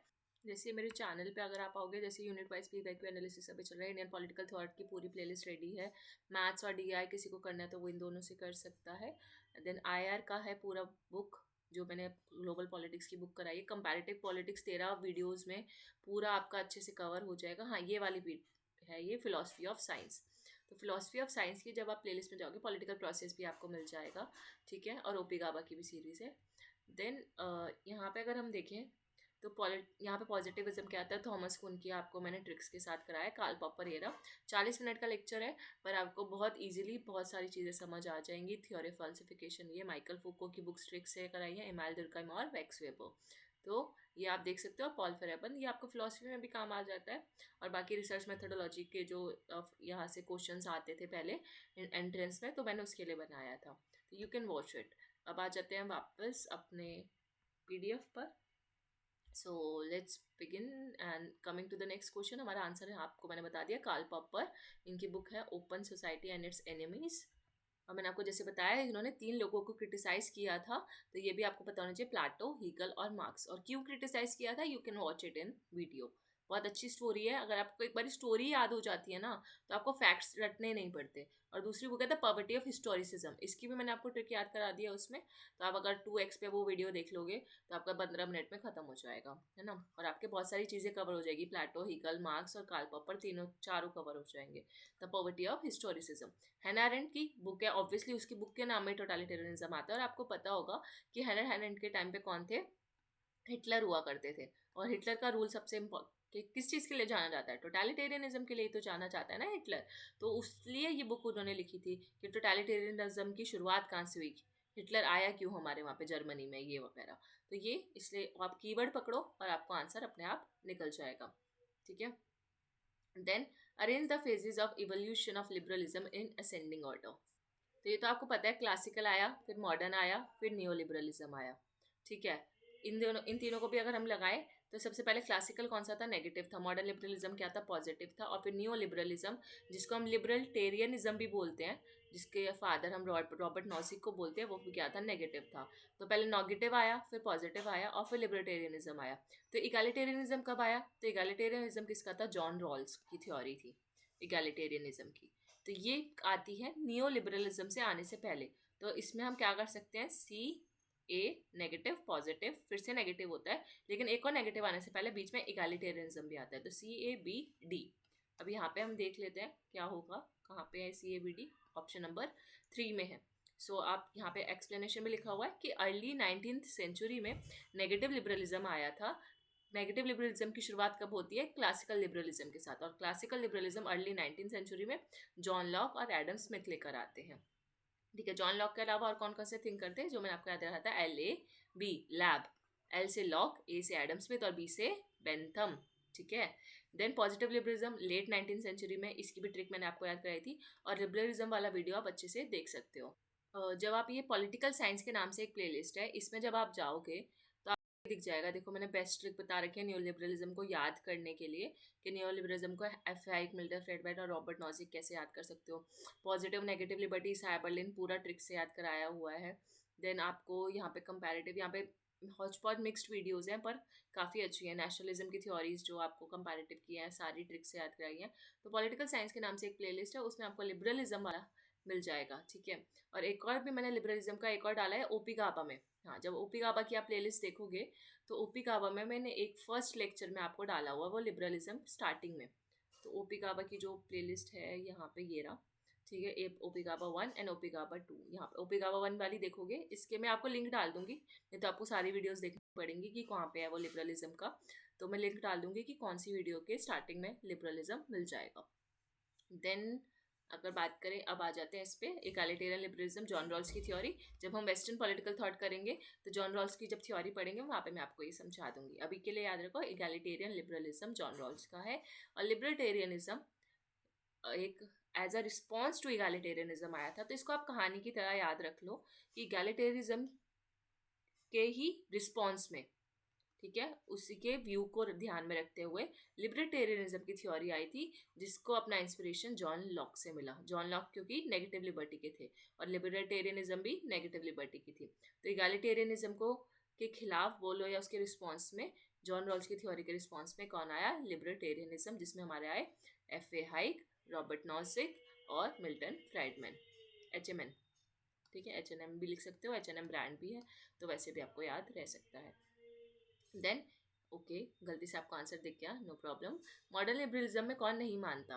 जैसे मेरे चैनल पे अगर आप आओगे, जैसे यूनिट वाइज पीवाईक्यू एनालिसिस अभी चल रहा है, इंडियन पॉलिटिकल थॉट की पूरी प्लेलिस्ट रेडी है। मैथ्स और डीआई किसी को करना है तो वो इन दोनों से कर सकता है। देन आईआर का है पूरा बुक, जो मैंने ग्लोबल पॉलिटिक्स की बुक कराई है, कंपैरेटिव पॉलिटिक्स 13 वीडियोस में पूरा आपका अच्छे से कवर हो जाएगा। हाँ, ये वाली भी है, ये फिलॉसफी ऑफ साइंस। तो फिलॉसफी ऑफ साइंस की जब आप प्लेलिस्ट में जाओगे, पॉलिटिकल प्रोसेस भी आपको मिल जाएगा, ठीक है, और ओपी गाबा की भी सीरीज़ है। देन यहाँ पे अगर हम देखें तो यहाँ पे पॉजिटिविज्म क्या आता है, थॉमस कुन की आपको मैंने ट्रिक्स के साथ कराया, कार्ल पॉपर ये रहा। 40 मिनट का लेक्चर है, पर आपको बहुत इजीली बहुत सारी चीज़ें समझ आ जाएंगी। थ्योरी फॉल्सिफिकेशन ये माइकल फूको की बुक्स ट्रिक्स से कराई है, इमाइल दुर्कheim और वैक्स वेबर। तो ये आप देख सकते हो। पॉल फेरेबन, ये आपको फिलोसफी में भी काम आ जाता है। और बाकी रिसर्च मेथोडोलॉजी के जो यहाँ से क्वेश्चंस आते थे पहले एंट्रेंस में, तो मैंने उसके लिए बनाया था, तो यू कैन वॉच इट। अब आ जाते हैं वापस अपने पीडीएफ पर। So let's begin and coming to the next question. हमारा आंसर है, आपको मैंने बता दिया, कार्ल पॉपर, इनकी बुक है open society and its enemies. और मैंने आपको जैसे बताया इन्होंने 3 लोगों को क्रिटिसाइज किया था, तो ये भी आपको पता होना चाहिए, प्लेटो, हीगल और मार्क्स। और क्यों क्रिटिसाइज किया था, you can watch it in video. बहुत अच्छी स्टोरी है, अगर आपको एक बार स्टोरी याद हो जाती है ना तो आपको फैक्ट्स रटने नहीं पड़ते। और दूसरी बुक है द पॉवर्टी ऑफ हिस्टोरिसिज्म, इसकी भी मैंने आपको ट्रिक याद करा दिया उसमें। तो आप अगर 2x पे वो वीडियो देख लोगे तो आपका 15 मिनट में खत्म हो जाएगा, है ना। और आपके बहुत सारी चीज़ें कवर हो जाएगी, प्लेटो, हीगल, मार्क्स और कार्ल पॉपर, चारों कवर हो जाएंगे। द पॉवर्टी ऑफ हिस्टोरिसिज्म हैना अरेंट की बुक है, ऑब्वियसली उसकी बुक के नाम में टोटलिटेरियनिज्म आता है। और आपको पता होगा कि हैना अरेंट के टाइम पे कौन थे, हिटलर हुआ करते थे। और हिटलर का रूल सबसे किस चीज़ के लिए जाना जाता है, टोटलिटेरियनिज्म के लिए तो जाना जाता है ना हिटलर। तो उसलिए ये बुक उन्होंने लिखी थी कि टोटलिटेरियनिज्म की शुरुआत कहाँ से हुई, हिटलर आया क्यों हमारे वहाँ पे जर्मनी में, ये वगैरह। तो ये इसलिए आप कीवर्ड पकड़ो और आपको आंसर अपने आप निकल जाएगा, ठीक है। Then arrange the phases of evolution of liberalism in ascending order. तो ये तो आपको पता है, क्लासिकल आया, फिर मॉडर्न आया, फिर न्यू लिबरलिज्म आया, ठीक है। इन तीनों को भी अगर हम लगाएं तो सबसे पहले क्लासिकल कौन सा था, नेगेटिव था। मॉडर्न लिबरलिज्म क्या था, पॉजिटिव था। और फिर न्यू लिबरलिज्म, जिसको हम लिबरटेरियनिज्म भी बोलते हैं, जिसके फादर हम रॉबर्ट नॉजिक को बोलते हैं, वो भी क्या था, नेगेटिव था। तो पहले नेगेटिव आया, फिर पॉजिटिव आया, और फिर लिबर्टेरियनिज्म आया। तो इगैलिटेरियनिज्म कब आया, तो इगैलिटेरियनिज्म किसका था, जॉन रॉल्स की थ्योरी थी इगैलिटेरियनिज्म की। तो ये आती है नियो लिबरलिज्म से आने से पहले। तो इसमें हम क्या कर सकते हैं, सी ए नेगेटिव पॉजिटिव, फिर से नेगेटिव होता है, लेकिन एक और नेगेटिव आने से पहले बीच में इगैलिटेरियनिज्म भी आता है। तो सी ए बी डी। अब यहाँ पे हम देख लेते हैं क्या होगा, कहाँ पे है C A B D, option number 3 में है। सो आप यहाँ पे एक्सप्लेनेशन में लिखा हुआ है कि अर्ली 19th सेंचुरी में नेगेटिव लिबरलिज्म आया था। नेगेटिव लिबरलिज्म की शुरुआत कब होती है, क्लासिकल लिबरलिज्म के साथ। और classical liberalism early 19th century में जॉन लॉक और एडम स्मिथ लेकर आते हैं। ठीक है, जॉन लॉक के अलावा और कौन कौन से थिंक करते हैं, जो मैंने आपको याद रखा था, L A B lab, L से लॉक, ए से एडम स्मिथ और बी से बेंथम। ठीक है। Then positive liberalism late 19th century में, इसकी भी ट्रिक मैंने आपको याद कराई थी, और लिबरलिज्म वाला वीडियो आप अच्छे से देख सकते हो। जब आप, ये पॉलिटिकल साइंस के नाम से एक प्लेलिस्ट है, इसमें जब आप जाओगे तो आपको दिख जाएगा। देखो मैंने बेस्ट ट्रिक बता रखी है न्यू लिबरलिज्म को याद करने के लिए, कि न्यू लिबरलिज्म को एफ हाइक, मिल्टन फ्रेडवाइट और रॉबर्ट नॉजिक कैसे याद कर सकते हो। पॉजिटिव नेगेटिव लिबर्टी हाइपरलिन पूरा ट्रिक से याद कराया हुआ है। देन आपको यहाँ पे कंपैरेटिव, यहाँ पे हॉच पॉच मिक्स्ड वीडियोज़ हैं पर काफ़ी अच्छी है। नेशनलिज्म की थ्योरीज जो आपको कंपैरेटिव की हैं, सारी ट्रिक से याद कराई हैं। तो पॉलिटिकल साइंस के नाम से एक प्लेलिस्ट है, उसमें आपको लिबरलिज्म वाला मिल जाएगा। ठीक है। और एक और भी मैंने लिबरलिज्म का एक और डाला है ओपी गाबा में। हाँ, जब ओपी गाबा की आप प्लेलिस्ट देखोगे तो ओपी गाबा में मैंने एक फर्स्ट लेक्चर में आपको डाला हुआ, वो लिबरलिज्म स्टार्टिंग में। तो ओपी गाबा की जो प्लेलिस्ट है यहाँ पे ये रहा। ठीक है, ए ओपी गाबा 1 एंड ओपी गाबा 2। यहाँ पे ओपी गाबा 1 वाली देखोगे, इसके मैं आपको लिंक डाल दूंगी, नहीं तो आपको सारी वीडियोस देखनी पड़ेंगी कि कहाँ पे है वो लिबरलिज्म का। तो मैं लिंक डाल दूंगी कि कौन सी वीडियो के स्टार्टिंग में लिबरलिज्म मिल जाएगा। देन अगर बात करें, अब आ जाते हैं इस पे, इक्वालिटेरियन लिबरलिज्म, जॉन रॉल्स की थ्योरी। जब हम वेस्टर्न पॉलिटिकल थॉट करेंगे तो जॉन रॉल्स की जब थ्योरी पढ़ेंगे वहाँ पे मैं आपको ये समझा दूंगी। अभी के लिए याद रखो, इक्वालिटेरियन लिबरलिज्म जॉन रॉल्स का है। और लिबर्टेरियनिज्म एक एज अ रिस्पॉन्स टू इक्वालिटेरियनिज्म आया था। तो इसको आप कहानी की तरह याद रख लो कि इक्वालिटेरिज्म के ही रिस्पॉन्स में, ठीक है, उसी के व्यू को ध्यान में रखते हुए लिबर्टेरियनिज्म की थ्योरी आई थी, जिसको अपना इंस्पिरेशन जॉन लॉक से मिला। जॉन लॉक क्योंकि नेगेटिव लिबर्टी के थे, और लिबर्टेरियनिज्म भी नेगेटिव लिबर्टी की थी। तो इक्वालिटेरियनिज्म को के खिलाफ बोलो या उसके रिस्पॉन्स में, जॉन रॉल्स की थ्योरी के रिस्पॉन्स में कौन आया, लिबर्टेरियनिज्म, जिसमें हमारे आए F A hike, Robert Nozick और मिल्टन फ्राइडमैन, HMN। ठीक है, H&M भी लिख सकते हो, H&M ब्रांड भी है, तो वैसे भी आपको याद रह सकता है। देन ओके, गलती से आपको आंसर दिख गया, नो प्रॉब्लम। मॉडर्न लिबरलिज्म में कौन नहीं मानता,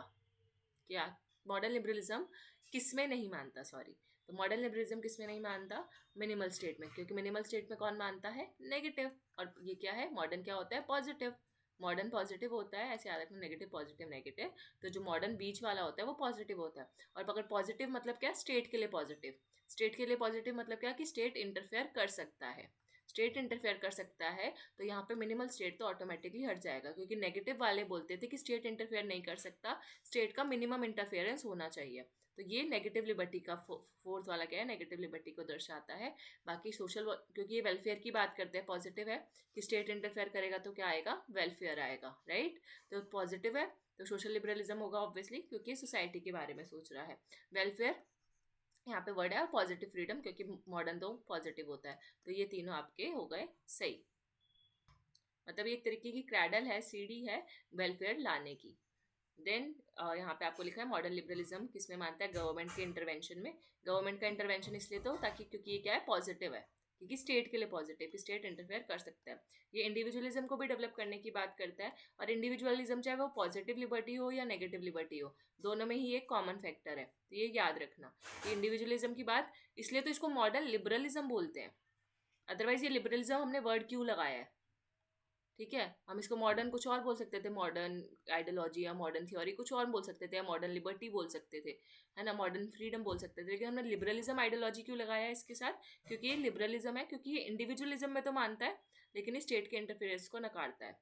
क्या मॉडर्न लिबरलिज्म किस में नहीं मानता, सॉरी। तो मॉडर्न लिबरलिज्म किस में नहीं मानता, मिनिमल स्टेट में, क्योंकि मिनिमल स्टेट में कौन मानता है, नेगेटिव। और ये क्या है, मॉडर्न क्या होता है, पॉजिटिव। मॉडर्न पॉजिटिव होता है, ऐसे याद रखना, नेगेटिव पॉजिटिव नेगेटिव। तो जो मॉडर्न बीच वाला होता है वो पॉजिटिव होता है। और अगर पॉजिटिव मतलब क्या, स्टेट के लिए पॉजिटिव। स्टेट के लिए पॉजिटिव मतलब क्या, कि स्टेट इंटरफेयर कर सकता है, स्टेट इंटरफेयर कर सकता है। तो यहाँ पे मिनिमल स्टेट तो ऑटोमेटिकली हट जाएगा, क्योंकि नेगेटिव वाले बोलते थे कि स्टेट इंटरफेयर नहीं कर सकता, स्टेट का मिनिमम इंटरफेरेंस होना चाहिए। तो ये नेगेटिव लिबर्टी का फोर्थ वाला क्या है, नेगेटिव लिबर्टी को दर्शाता है। बाकी सोशल, क्योंकि ये वेलफेयर की बात करते हैं, पॉजिटिव है कि स्टेट इंटरफेयर करेगा तो क्या आएगा, वेलफेयर आएगा, राइट। तो पॉजिटिव है तो सोशल लिबरलिज्म होगा ऑब्वियसली, क्योंकि सोसाइटी के बारे में सोच रहा है। वेलफेयर यहाँ पे वर्ड है, और पॉजिटिव फ्रीडम, क्योंकि मॉडर्न तो पॉजिटिव होता है। तो ये तीनों आपके हो गए सही। मतलब ये एक तरीके की क्रैडल है, सीढ़ी है वेलफेयर लाने की। देन यहाँ पे आपको लिखा है मॉडर्न लिबरलिज्म किस में मानता है, गवर्नमेंट के इंटरवेंशन में। गवर्नमेंट का इंटरवेंशन इसलिए तो ताकि, क्योंकि ये क्या है, पॉजिटिव है, क्योंकि स्टेट के लिए पॉजिटिव, स्टेट इंटरफेयर कर सकता है। ये इंडिविजुअलिज्म को भी डेवलप करने की बात करता है। और इंडिविजुअलिज्म चाहे वो पॉजिटिव लिबर्टी हो या नेगेटिव लिबर्टी हो, दोनों में ही एक कॉमन फैक्टर है। तो ये याद रखना कि इंडिविजुअलिज्म की बात, इसलिए तो इसको मॉडर्न लिबरलिज्म बोलते हैं। अदरवाइज ये लिबरलिज्म हमने वर्ड क्यों लगाया है, ठीक है। हम इसको मॉडर्न कुछ और बोल सकते थे, मॉडर्न आइडियोलॉजी या मॉडर्न थ्योरी कुछ और बोल सकते थे, या मॉडर्न लिबर्टी बोल सकते थे, है ना, मॉडर्न फ्रीडम बोल सकते थे। लेकिन हमने लिबरलिज्म आइडियोलॉजी क्यों लगाया है इसके साथ, क्योंकि ये लिबरलिज्म है, क्योंकि ये इंडिविजुअलिज्म में तो मानता है लेकिन ये स्टेट के इंटरफेरेंस को नकारता है,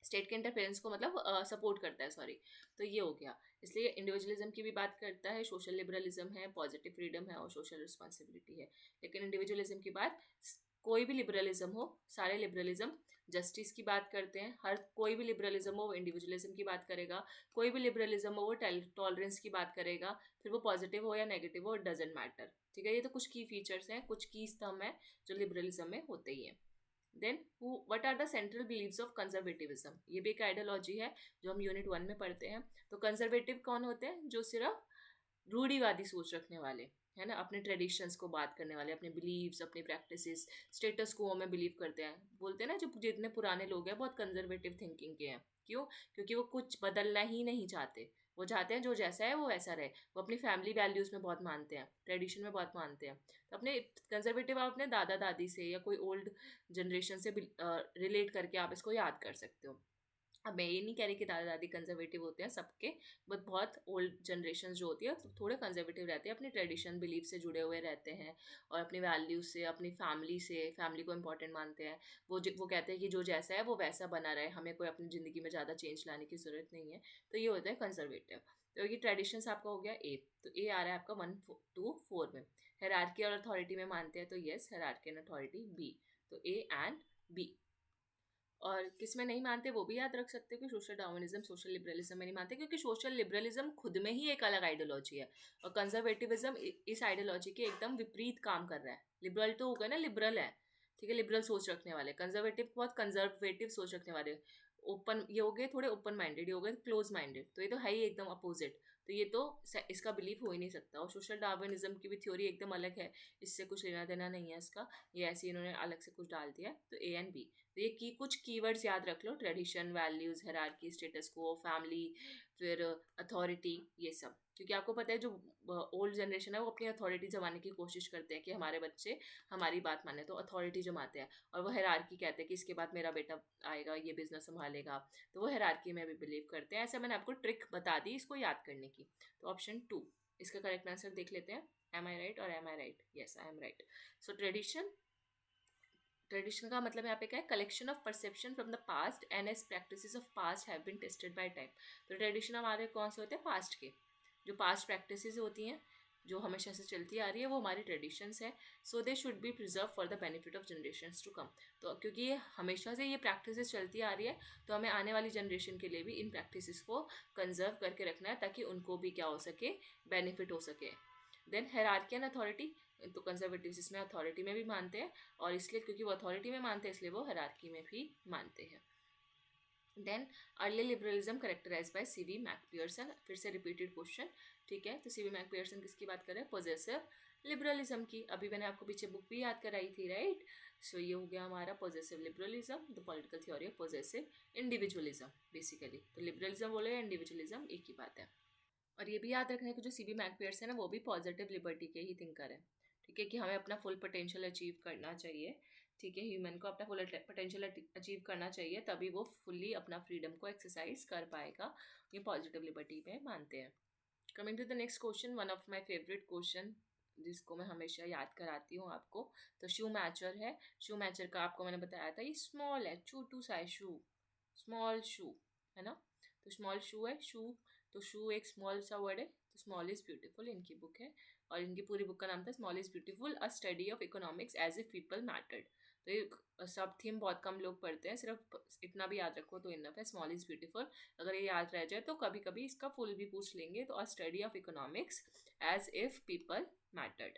स्टेट के इंटरफेरेंस को मतलब सपोर्ट करता है, सॉरी। तो ये हो गया, इसलिए इंडिविजुअलिज्म की भी बात करता है, सोशल लिबरलिज्म है, पॉजिटिव फ्रीडम है और सोशल रिस्पॉन्सिबिलिटी है। लेकिन इंडिविजुअलिज्म की बात कोई भी लिबरलिज्म हो, सारे लिबरलिज्म जस्टिस की बात करते हैं, हर कोई भी लिबरलिज्म हो वो इंडिविजुअलिज्म की बात करेगा, कोई भी लिबरलिज्म हो वो टॉलरेंस की बात करेगा, फिर वो पॉजिटिव हो या नेगेटिव हो, इट डजेंट मैटर। ठीक है, ये तो कुछ की फीचर्स हैं, कुछ की स्तंभ हैं जो लिबरलिज्म में होते ही हैं। Then what are the central believes of conservatism, ये भी एक आइडियोलॉजी है जो हम यूनिट 1 में पढ़ते हैं। तो कंजर्वेटिव कौन होते हैं? जो सिर्फ रूढ़िवादी सोच रखने वाले, है ना, अपने ट्रेडिशंस को बात करने वाले, अपने बिलीव्स, अपनी प्रैक्टिसेस, स्टेटस को में बिलीव करते हैं। बोलते हैं ना, जो जितने पुराने लोग हैं बहुत कंजर्वेटिव थिंकिंग के हैं। क्यों? क्योंकि वो कुछ बदलना ही नहीं चाहते, वो चाहते हैं जो जैसा है वो वैसा रहे। वो अपनी फैमिली वैल्यूज़ में बहुत मानते हैं, ट्रेडिशन में बहुत मानते हैं। तो अपने कंजर्वेटिव आप अपने दादा दादी से या कोई ओल्ड जनरेशन से रिलेट करके आप इसको याद कर सकते हो। अब मैं ये नहीं कह रही कि दादा दादी कंजर्वेटिव होते हैं सबके, बट बहुत ओल्ड जनरेशन जो होती है तो थोड़े कंजर्वेटिव रहते हैं, अपनी ट्रेडिशन बिलीफ से जुड़े हुए रहते हैं और अपनी वैल्यूज से, अपनी फैमिली से, फैमिली को इंपॉर्टेंट मानते हैं। वो कहते हैं कि जो जैसा है वो वैसा बना रहे, हमें कोई अपनी ज़िंदगी में ज़्यादा चेंज लाने की ज़रूरत नहीं है। तो ये होता है कंजर्वेटिव। तो ये ट्रेडिशंस आपका हो गया ए। तो ए आ रहा है आपका 1 2 4 में। हायरार्की और अथॉरिटी में मानते हैं तो yes, hierarchy and authority B. तो ए एंड बी। और किस में नहीं मानते वो भी याद रख सकते हो कि सोशल डार्विनिज्म, सोशल लिबरलिज्म में नहीं मानते, क्योंकि सोशल लिबरलिज्म खुद में ही एक अलग आइडियोलॉजी है और कंजर्वेटिविज्म इस आइडियोलॉजी के एकदम विपरीत काम कर रहा है। लिबरल तो हो गया ना, लिबरल है, ठीक है, लिबरल सोच रखने वाले। कंजर्वेटिव बहुत कंजर्वेटिव सोच रखने वाले। ओपन ये हो गए थोड़े ओपन माइंडेड, ये हो गए क्लोज माइंडेड, तो ये तो है ही एकदम अपोजिट। तो ये तो इसका बिलीव हो ही नहीं सकता। और सोशल डार्विनिज्म की भी थ्योरी एकदम अलग है, इससे कुछ लेना देना नहीं है इसका, ये ऐसे इन्होंने अलग से कुछ डाल दिया है। तो ए एंड बी। तो ये कुछ कीवर्ड्स याद रख लो, ट्रेडिशन, वैल्यूज, हायरार्की, स्टेटस को, फैमिली, फिर अथॉरिटी, ये सब। क्योंकि आपको पता है जो ओल्ड जनरेशन है वो अपनी अथॉरिटी जमाने की कोशिश करते हैं कि हमारे बच्चे हमारी बात माने, तो अथॉरिटी जमाते हैं। और वो हायरार्की कहते हैं कि इसके बाद मेरा बेटा आएगा, ये बिजनेस संभालेगा, तो वो हायरार्की में भी बिलीव करते हैं। ऐसा मैंने आपको ट्रिक बता दी इसको याद करने की। तो ऑप्शन 2 इसका करेक्ट आंसर देख लेते हैं। एम आई राइट और am I right? Yes, I am right. So tradition का मतलब यहाँ पे क्या है? Collection of perception from the past and as practices of past have been tested by time. तो ट्रेडिशन हमारे कौन से होते हैं? पास्ट के। जो पास्ट प्रैक्टिसेस होती हैं जो हमेशा से चलती आ रही है वो हमारी ट्रेडिशंस है। So they should be preserve for the benefit of generations to come. तो क्योंकि ये हमेशा से ये प्रैक्टिसेस चलती आ रही है तो हमें आने वाली जनरेशन के लिए भी इन प्रैक्टिसेस को कंजर्व करके रखना है ताकि उनको भी क्या हो सके? बेनिफिट हो सके। Then hierarchy and authority. तो कंजर्वेटिव्स इसमें अथॉरिटी में भी मानते हैं और इसलिए क्योंकि वो अथॉरिटी में मानते हैं इसलिए वो हायरार्की में भी मानते हैं। Then early liberalism characterise by C V Macpherson. फिर से रिपीटेड क्वेश्चन, ठीक है। तो सीवी मैकपियर्सन किसकी बात कर रहे हैं? पॉजेसिव लिबरलिज्म की। अभी मैंने आपको पीछे बुक भी याद कराई थी, राइट? सो ये हो गया हमारा possessive liberalism, the political theory of possessive individualism basically. तो लिबरलिज्म बोले या इंडिविजुअलिज्म एक ही बात है। और ये भी याद रखने की जो सीबी मैकपियर्सन है ना वो भी पॉजिटिव लिबर्टी के ही थिंकर है, ठीक है, कि हमें अपना फुल पोटेंशियल अचीव करना चाहिए। ठीक है, ह्यूमन को अपना फुल पोटेंशियल अचीव करना चाहिए तभी वो फुल्ली अपना फ्रीडम को एक्सरसाइज कर पाएगा। ये पॉजिटिव लिबर्टी में मानते हैं। Coming to the next question, one of my favourite question जिसको मैं हमेशा याद कराती हूँ आपको। तो शू मैचर है। शू मैचर का आपको मैंने बताया था ये स्मॉल है, छोटू सा है शू, स्मॉल शू, है ना। तो स्मॉल शू है, शू, तो शू एक स्मॉल सा वर्ड है। तो स्मॉल इज ब्यूटीफुल इनकी बुक है और इनकी पूरी बुक का नाम था small is beautiful, a study of economics as if people mattered. तो ये सब थीम बहुत कम लोग पढ़ते हैं, सिर्फ इतना भी याद रखो तो इनफ है, स्मॉल इज ब्यूटीफुल। अगर ये याद रह जाए तो कभी कभी इसका फुल भी पूछ लेंगे। तो a study of economics as if people mattered.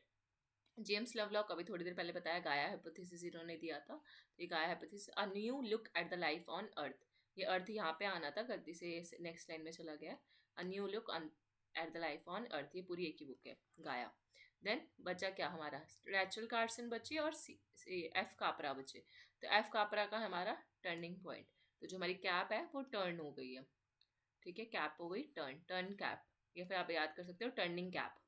James Lovelock का भी थोड़ी देर पहले बताया, गाया हाइपोथेसिस इन्होंने दिया था। तो ये गाया hypothesis, a new look at the life on earth. ये अर्थ यहाँ पे आना था, गलती से नेक्स्ट लाइन में चला गया। A new look at the life on earth, ये पूरी एक ही बुक है, गाया। देन बचा क्या हमारा? रैचल कार्सन बची और एफ कापरा बचे। तो एफ कापरा का हमारा टर्निंग पॉइंट। तो जो हमारी कैप है वो टर्न हो गई है, ठीक है, कैप हो गई टर्न, टर्न कैप, या फिर आप याद कर सकते हो टर्निंग कैप।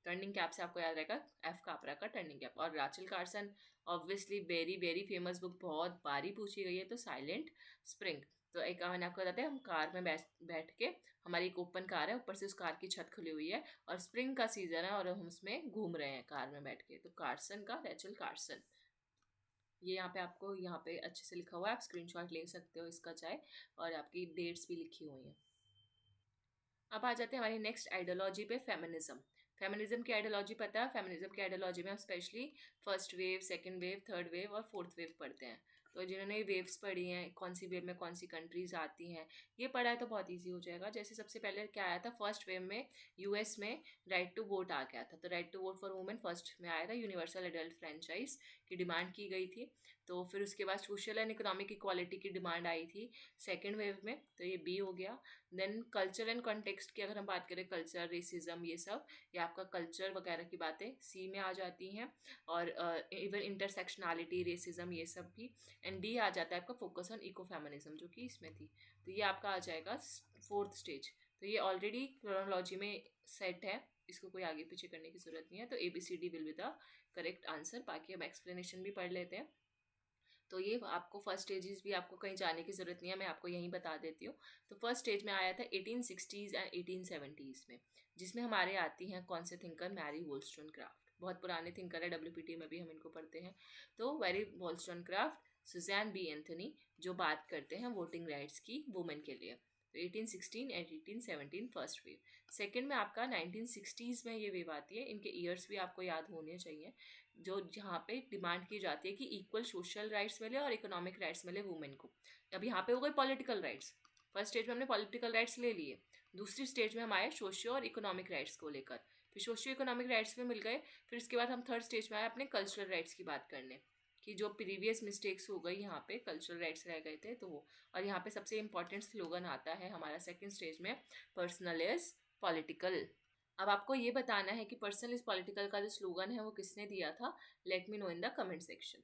टर्निंग कैप से आपको याद रहेगा एफ कापरा का टर्निंग कैप। और Rachel Carson obviously very very famous book, बहुत बारी पूछी गई है, तो साइलेंट स्प्रिंग। तो एक मैंने आपको बताते हैं, हम कार में बैठ के, हमारी एक ओपन कार है, ऊपर से उस कार की छत खुली हुई है और स्प्रिंग का सीजन है और हम उसमें घूम रहे हैं कार में बैठ के। तो कार्सन का, रैचल कार्सन। ये यहाँ पे आपको यहाँ पे अच्छे से लिखा हुआ है, आप स्क्रीनशॉट ले सकते हो इसका चाहे, और आपकी डेट्स भी लिखी हुई हैं। अब आ जाते हैं हमारी नेक्स्ट आइडियोलॉजी पे, फेमिनिज्म। फेमिनिज्म की आइडियोलॉजी पता है? फेमिनिज्म की आइडियोलॉजी में हम specially first wave, second wave, third wave और फोर्थ वेव पढ़ते हैं। तो जिन्होंने वेव्स पढ़ी हैं, कौन सी वेव में कौन सी कंट्रीज आती हैं, ये पढ़ा है तो बहुत इजी हो जाएगा। जैसे सबसे पहले क्या आया था फर्स्ट वेव में, यूएस में राइट टू वोट आ गया था। तो right to vote for women first में आया था, यूनिवर्सल एडल्ट फ्रेंचाइज की डिमांड की गई थी। तो फिर उसके बाद सोशल एंड इकोनॉमिक इक्वालिटी की डिमांड आई थी सेकेंड वेव में, तो ये बी हो गया। देन कल्चर एंड कॉन्टेक्स्ट की अगर हम बात करें, कल्चर, रेसिज्म, ये सब, ये आपका कल्चर वगैरह की बातें सी में आ जाती हैं। और इवन इंटरसेक्शनैलिटी, रेसिज्म, ये सब भी। एंड डी आ जाता है आपका फोकस ऑन इको फेमिनिज्म, जो कि इसमें थी। तो ये आपका आ जाएगा फोर्थ स्टेज। तो ये ऑलरेडी क्रोनोलॉजी में सेट है, इसको कोई आगे पीछे करने की जरूरत नहीं है। तो ABCD will be the correct answer. बाकी हम एक्सप्लेनेशन भी पढ़ लेते हैं। तो ये आपको फर्स्ट स्टेजेस भी आपको कहीं जाने की ज़रूरत नहीं है, मैं आपको यहीं बता देती हूँ। तो फर्स्ट स्टेज में आया था 1860s एंड 1870s में, जिसमें हमारे आती हैं कौन से थिंकर, मैरी वोल्स्टोनक्राफ्ट। बहुत पुराने थिंकर है, WPT में भी हम इनको पढ़ते हैं। तो मैरी वोल्स्टोनक्राफ्ट, सुजैन बी एंथनी, जो बात करते हैं वोटिंग राइट्स की वुमेन के लिए। तो 1816 एंड 1817 फर्स्ट वेव। सेकेंड में आपका 1960s में ये वेव आती है। इनके ईयर्स भी आपको याद होने चाहिए, जो जहाँ पे डिमांड की जाती है कि इक्वल सोशल राइट्स मिले और इकोनॉमिक राइट्स मिले वुमेन को। अब यहाँ पे हो गए पॉलिटिकल राइट्स। फर्स्ट स्टेज में हमने पॉलिटिकल राइट्स ले लिए, दूसरी स्टेज में हम आए सोशियो और इकोनॉमिक राइट्स को लेकर, फिर सोशियो इकोनॉमिक राइट्स में मिल गए। फिर इसके बाद हम थर्ड स्टेज में आए अपने कल्चरल राइट्स की बात करने, कि जो प्रीवियस मिस्टेक्स हो गई यहाँ पे, कल्चरल राइट्स रह गए थे तो वो। और यहाँ पे सबसे इंपॉर्टेंट स्लोगन आता है हमारा सेकेंड स्टेज में, पर्सनल इज पॉलिटिकल। अब आपको ये बताना है कि पर्सनल इज पॉलिटिकल का जो स्लोगन है वो किसने दिया था, let me know in the comment section.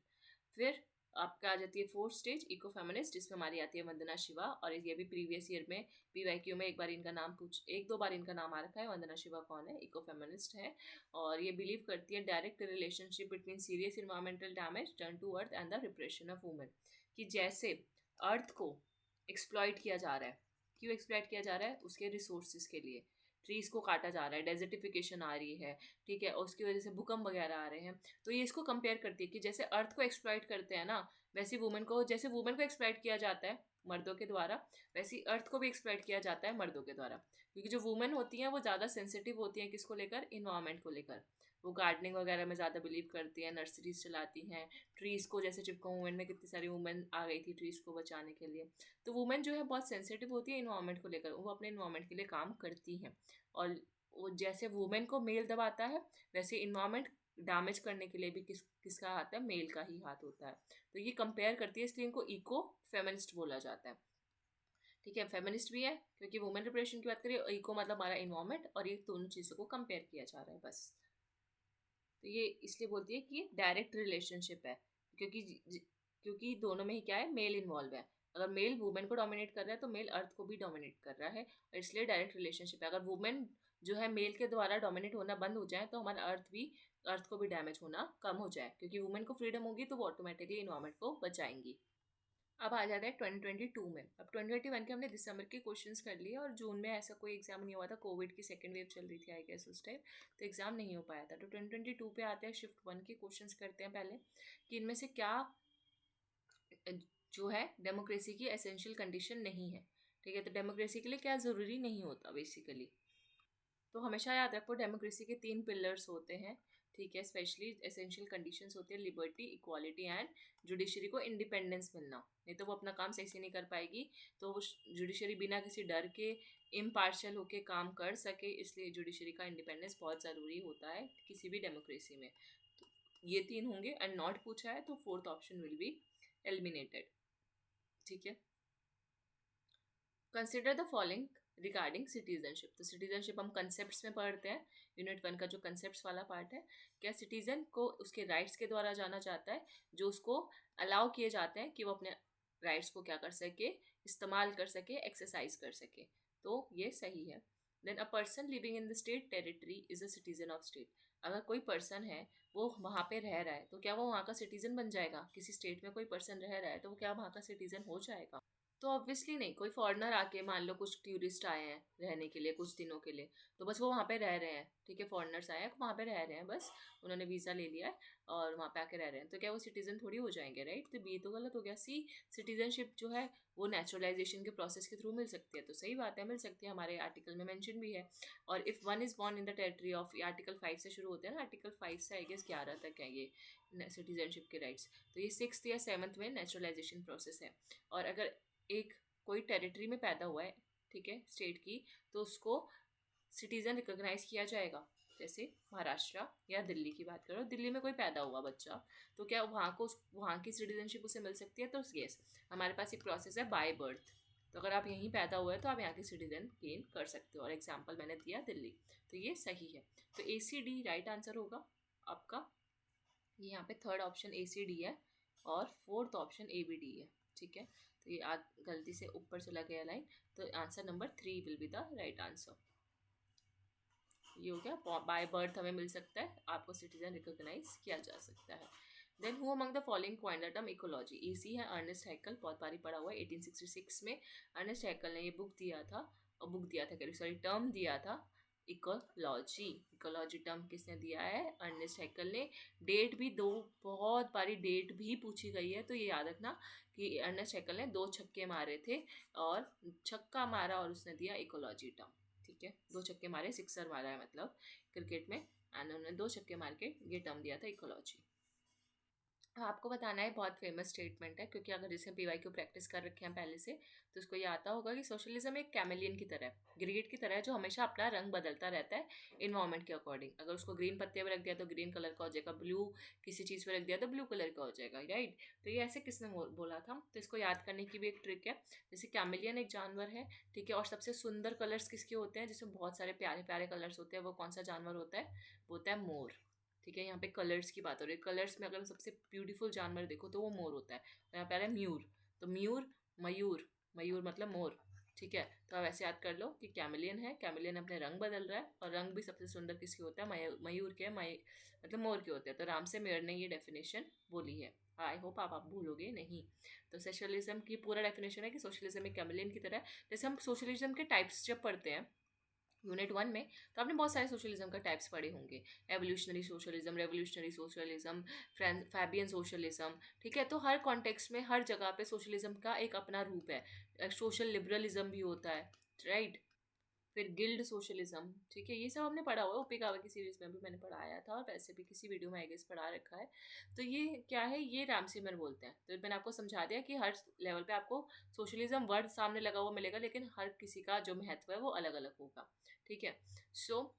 फिर आपका आ जाती है फोर्थ स्टेज, इको फेमिनिस्ट, जिसमें हमारी आती है वंदना शिवा। और ये भी प्रीवियस ईयर में PYQ में एक दो बार इनका नाम आ रखा है। वंदना शिवा कौन है? इको फेमिनिस्ट है। और ये बिलीव करती है direct relationship between serious environmental damage done to earth and the repression of women. कि जैसे अर्थ को एक्सप्लॉइट किया जा रहा है, क्यों एक्सप्लॉइट किया जा रहा है? उसके रिसोर्सेज के लिए। ट्रीज़ को काटा जा रहा है, डेजर्टिफिकेशन आ रही है, ठीक है, और उसकी वजह से भूकंप वगैरह आ रहे हैं। तो ये इसको कंपेयर करती है कि जैसे अर्थ को एक्सप्लॉइट करते हैं ना, वैसे वुमेन को, जैसे वुमेन को एक्सप्लॉइट किया जाता है मर्दों के द्वारा, वैसे अर्थ को भी एक्सप्लॉइट किया जाता है मर्दों के द्वारा। क्योंकि जो वुमेन होती हैं वो ज़्यादा सेंसिटिव होती हैं, किसको लेकर? इन्वायरमेंट को लेकर। वो गार्डनिंग वगैरह में ज़्यादा बिलीव करती हैं, नर्सरीज चलाती हैं, ट्रीज़ को, जैसे चिपको मूवमेंट में कितनी सारी वुमेन आ गई थी ट्रीज़ को बचाने के लिए। तो वुमेन जो है बहुत सेंसिटिव होती है इन्वायरमेंट को लेकर, वो अपने इन्वायरमेंट के लिए काम करती हैं। और वो जैसे वुमेन को मेल दबाता है, वैसे इन्वायरमेंट डैमेज करने के लिए भी किसका हाथ है? मेल का ही हाथ होता है। तो ये कंपेयर करती है, इसलिए इनको इको फेमिनिस्ट बोला जाता है। ठीक है, फेमिनिस्ट भी है क्योंकि वुमेन रिप्रेशन की बात करिए, इको मतलब हमारा इन्वायरमेंट, और ये दोनों चीज़ों को कंपेयर किया जा रहा है बस। तो ये इसलिए बोलती है कि ये डायरेक्ट रिलेशनशिप है, क्योंकि दोनों में ही क्या है? मेल इन्वॉल्व है। अगर मेल वुमेन को डोमिनेट कर रहा है तो मेल अर्थ को भी डोमिनेट कर रहा है, और इसलिए डायरेक्ट रिलेशनशिप है। अगर वुमेन जो है मेल के द्वारा डोमिनेट होना बंद हो जाए तो हमारा अर्थ को भी डैमेज होना कम हो जाए, क्योंकि वुमेन को फ्रीडम होगी तो वो ऑटोमेटिकली इन्वायरमेंट को बचाएंगी। अब आ जाता है 2022 में। अब 2021 के हमने दिसंबर के क्वेश्चंस कर लिए, और जून में ऐसा कोई एग्जाम नहीं हुआ था, कोविड की सेकेंड वेव चल रही थी आई गेस उस टाइम, तो एग्जाम नहीं हो पाया था। तो 2022 पे आते हैं, शिफ्ट 1 के क्वेश्चंस करते हैं पहले, कि इनमें से क्या जो है डेमोक्रेसी की एसेंशियल कंडीशन नहीं है। ठीक है, तो डेमोक्रेसी के लिए क्या ज़रूरी नहीं होता बेसिकली। तो हमेशा याद रखो डेमोक्रेसी के 3 पिलर्स होते हैं, ठीक है, स्पेशली एसेंशियल कंडीशंस होती है लिबर्टी, इक्वालिटी एंड जुडिशरी को इंडिपेंडेंस मिलना। नहीं तो वो अपना काम सही से नहीं कर पाएगी। तो वो जुडिशरी बिना किसी डर के इम्पार्शियल होके काम कर सके, इसलिए जुडिशरी का इंडिपेंडेंस बहुत ज़रूरी होता है किसी भी डेमोक्रेसी में। तो ये 3 होंगे, एंड नॉट पूछा है तो fourth option will be eliminated. ठीक है, consider the following regarding citizenship. तो सिटीजनशिप हम कंसेप्ट्स में पढ़ते हैं, यूनिट 1 का जो कंसेप्ट्स वाला पार्ट है। क्या सिटीजन को उसके राइट्स के द्वारा जाना जाता है, जो उसको अलाउ किए जाते हैं कि वो अपने राइट्स को क्या कर सके? इस्तेमाल कर सके, एक्सरसाइज कर सके। तो ये सही है। Then a person living in the state territory is a citizen of state. अगर कोई पर्सन है वो वहाँ पे रह रहा है, तो क्या वो वहाँ का सिटीजन बन जाएगा? किसी स्टेट में कोई पर्सन रह रहा है तो वो क्या वहाँ का सिटीजन हो जाएगा? तो ऑब्वियसली नहीं, कोई फॉरेनर आके, मान लो कुछ टूरिस्ट आए हैं रहने के लिए कुछ दिनों के लिए, तो बस वो वहाँ पे रह रहे हैं, ठीक है, फॉरेनर्स आए हैं वहाँ पे रह रहे हैं, बस उन्होंने वीज़ा ले लिया है और वहाँ पे आके रह रहे हैं, तो क्या वो सिटीजन थोड़ी हो जाएंगे, राइट? तो बी तो गलत हो गया। सी, सिटीजनशिप जो है वो नेचुरलाइजेशन के प्रोसेस के थ्रू मिल सकती है, तो सही बात है, मिल सकती है, हमारे आर्टिकल में मेंशन भी है। और if one is born in the territory of, ये आर्टिकल 5 से शुरू होते हैं ना, आर्टिकल 5 से आई गेस 11 तक है ये सिटीजनशिप के राइट्स, तो ये 6th या 7th में नेचुरलाइजेशन प्रोसेस है। और अगर एक कोई टेरिटरी में पैदा हुआ है, ठीक है, स्टेट की, तो उसको सिटीज़न रिकॉग्नाइज किया जाएगा। जैसे महाराष्ट्र या दिल्ली की बात करो, दिल्ली में कोई पैदा हुआ बच्चा, तो क्या वहाँ को वहाँ की सिटीजनशिप उसे मिल सकती है? तो यस, हमारे पास एक प्रोसेस है बाय बर्थ, तो अगर आप यहीं पैदा हुए हैं तो आप यहाँ की सिटीजन गेन कर सकते हो, और एग्जाम्पल मैंने दिया दिल्ली, तो ये सही है। तो ACD राइट आंसर होगा आपका। ये यहाँ पे थर्ड ऑप्शन ACD है और फोर्थ ऑप्शन ABD है, ठीक है। तो ये गलती से ऊपर चला गया लाइन, तो answer number 3 will be the right answer. ये हो गया, बाय बर्थ हमें मिल सकता है, आपको सिटीजन रिकॉग्नाइज किया जा सकता है। Then who among the following coined the term ecology? Easy है, अर्नेस्ट हैकल, बहुत बारी पढ़ा हुआ है, 1866 में अर्नेस्ट हैकल ने ये बुक दिया था, सॉरी टर्म दिया था, इकोलॉजी। इकोलॉजी टर्म किसने दिया है? अर्नेस्ट हैकल ने। डेट भी दो, बहुत बारी डेट भी पूछी गई है, तो ये याद रखना कि अर्नेस्ट हैकल ने 2 छक्के मारे थे और छक्का मारा और उसने दिया इकोलॉजी टर्म, ठीक है, 2 छक्के मारे, सिक्सर मारा है मतलब क्रिकेट में, एंड उन्होंने 2 छक्के मार के ये टर्म दिया था इकोलॉजी। आपको बताना है, बहुत फेमस स्टेटमेंट है, क्योंकि अगर जिसने PYQ प्रैक्टिस कर रखे हैं पहले से, तो उसको ये आता होगा कि सोशलिज्म एक कैमेलियन की तरह है, ग्रेड की तरह है, जो हमेशा अपना रंग बदलता रहता है इन्वायरमेंट के अकॉर्डिंग। अगर उसको ग्रीन पत्ते पे रख दिया तो ग्रीन कलर का हो जाएगा, ब्लू किसी चीज़ पे रख दिया तो ब्लू कलर का हो जाएगा, राइट? तो ये ऐसे किसने बोला था? तो इसको याद करने की भी एक ट्रिक है। जैसे कैमेलियन एक जानवर है, ठीक है, और सबसे सुंदर कलर्स किसके होते हैं, जिसमें बहुत सारे प्यारे प्यारे कलर्स होते हैं, वो कौन सा जानवर होता है? वो होता है मोर, ठीक है। यहाँ पे कलर्स की बात हो रही है, कलर्स में अगर सबसे ब्यूटीफुल जानवर देखो तो वो मोर होता है, और यहाँ पे आ रहा है म्यूर, तो म्यूर, मयूर, मयूर मतलब मोर, ठीक है। तो आप ऐसे याद कर लो कि कैमेलियन है, कैमेलियन अपने रंग बदल रहा है, और रंग भी सबसे सुंदर किसके होता है? मयूर के, मतलब मोर के होते हैं। तो राम से मेयर ने ये डेफिनेशन बोली है, आई होप आप भूलोगे नहीं। तो सोशलिज्म की पूरा डेफिनेशन है कि सोशलिज्म एक कैमेलियन की तरह है। जैसे हम सोशलिज्म के टाइप्स जब पढ़ते हैं यूनिट 1 में, तो आपने बहुत सारे सोशलिज्म का टाइप्स पढ़े होंगे, evolutionary socialism, revolutionary socialism, Fabian socialism, ठीक है। तो हर कॉन्टेक्स्ट में हर जगह पे सोशलिज्म का एक अपना रूप है। सोशल लिबरलिज्म भी होता है, राइट? फिर गिल्ड सोशलिज्म, ठीक है, ये सब हमने पढ़ा हुआ है, ओपी कावा की सीरीज में भी मैंने पढ़ाया था, और वैसे भी किसी वीडियो में आई गेस पढ़ा रखा है। तो ये क्या है? ये रामसिमर बोलते हैं। तो मैंने आपको समझा दिया कि हर लेवल पे आपको सोशलिज्म वर्ड सामने लगा हुआ मिलेगा, लेकिन हर किसी का जो महत्व है वो अलग अलग होगा, ठीक है। सो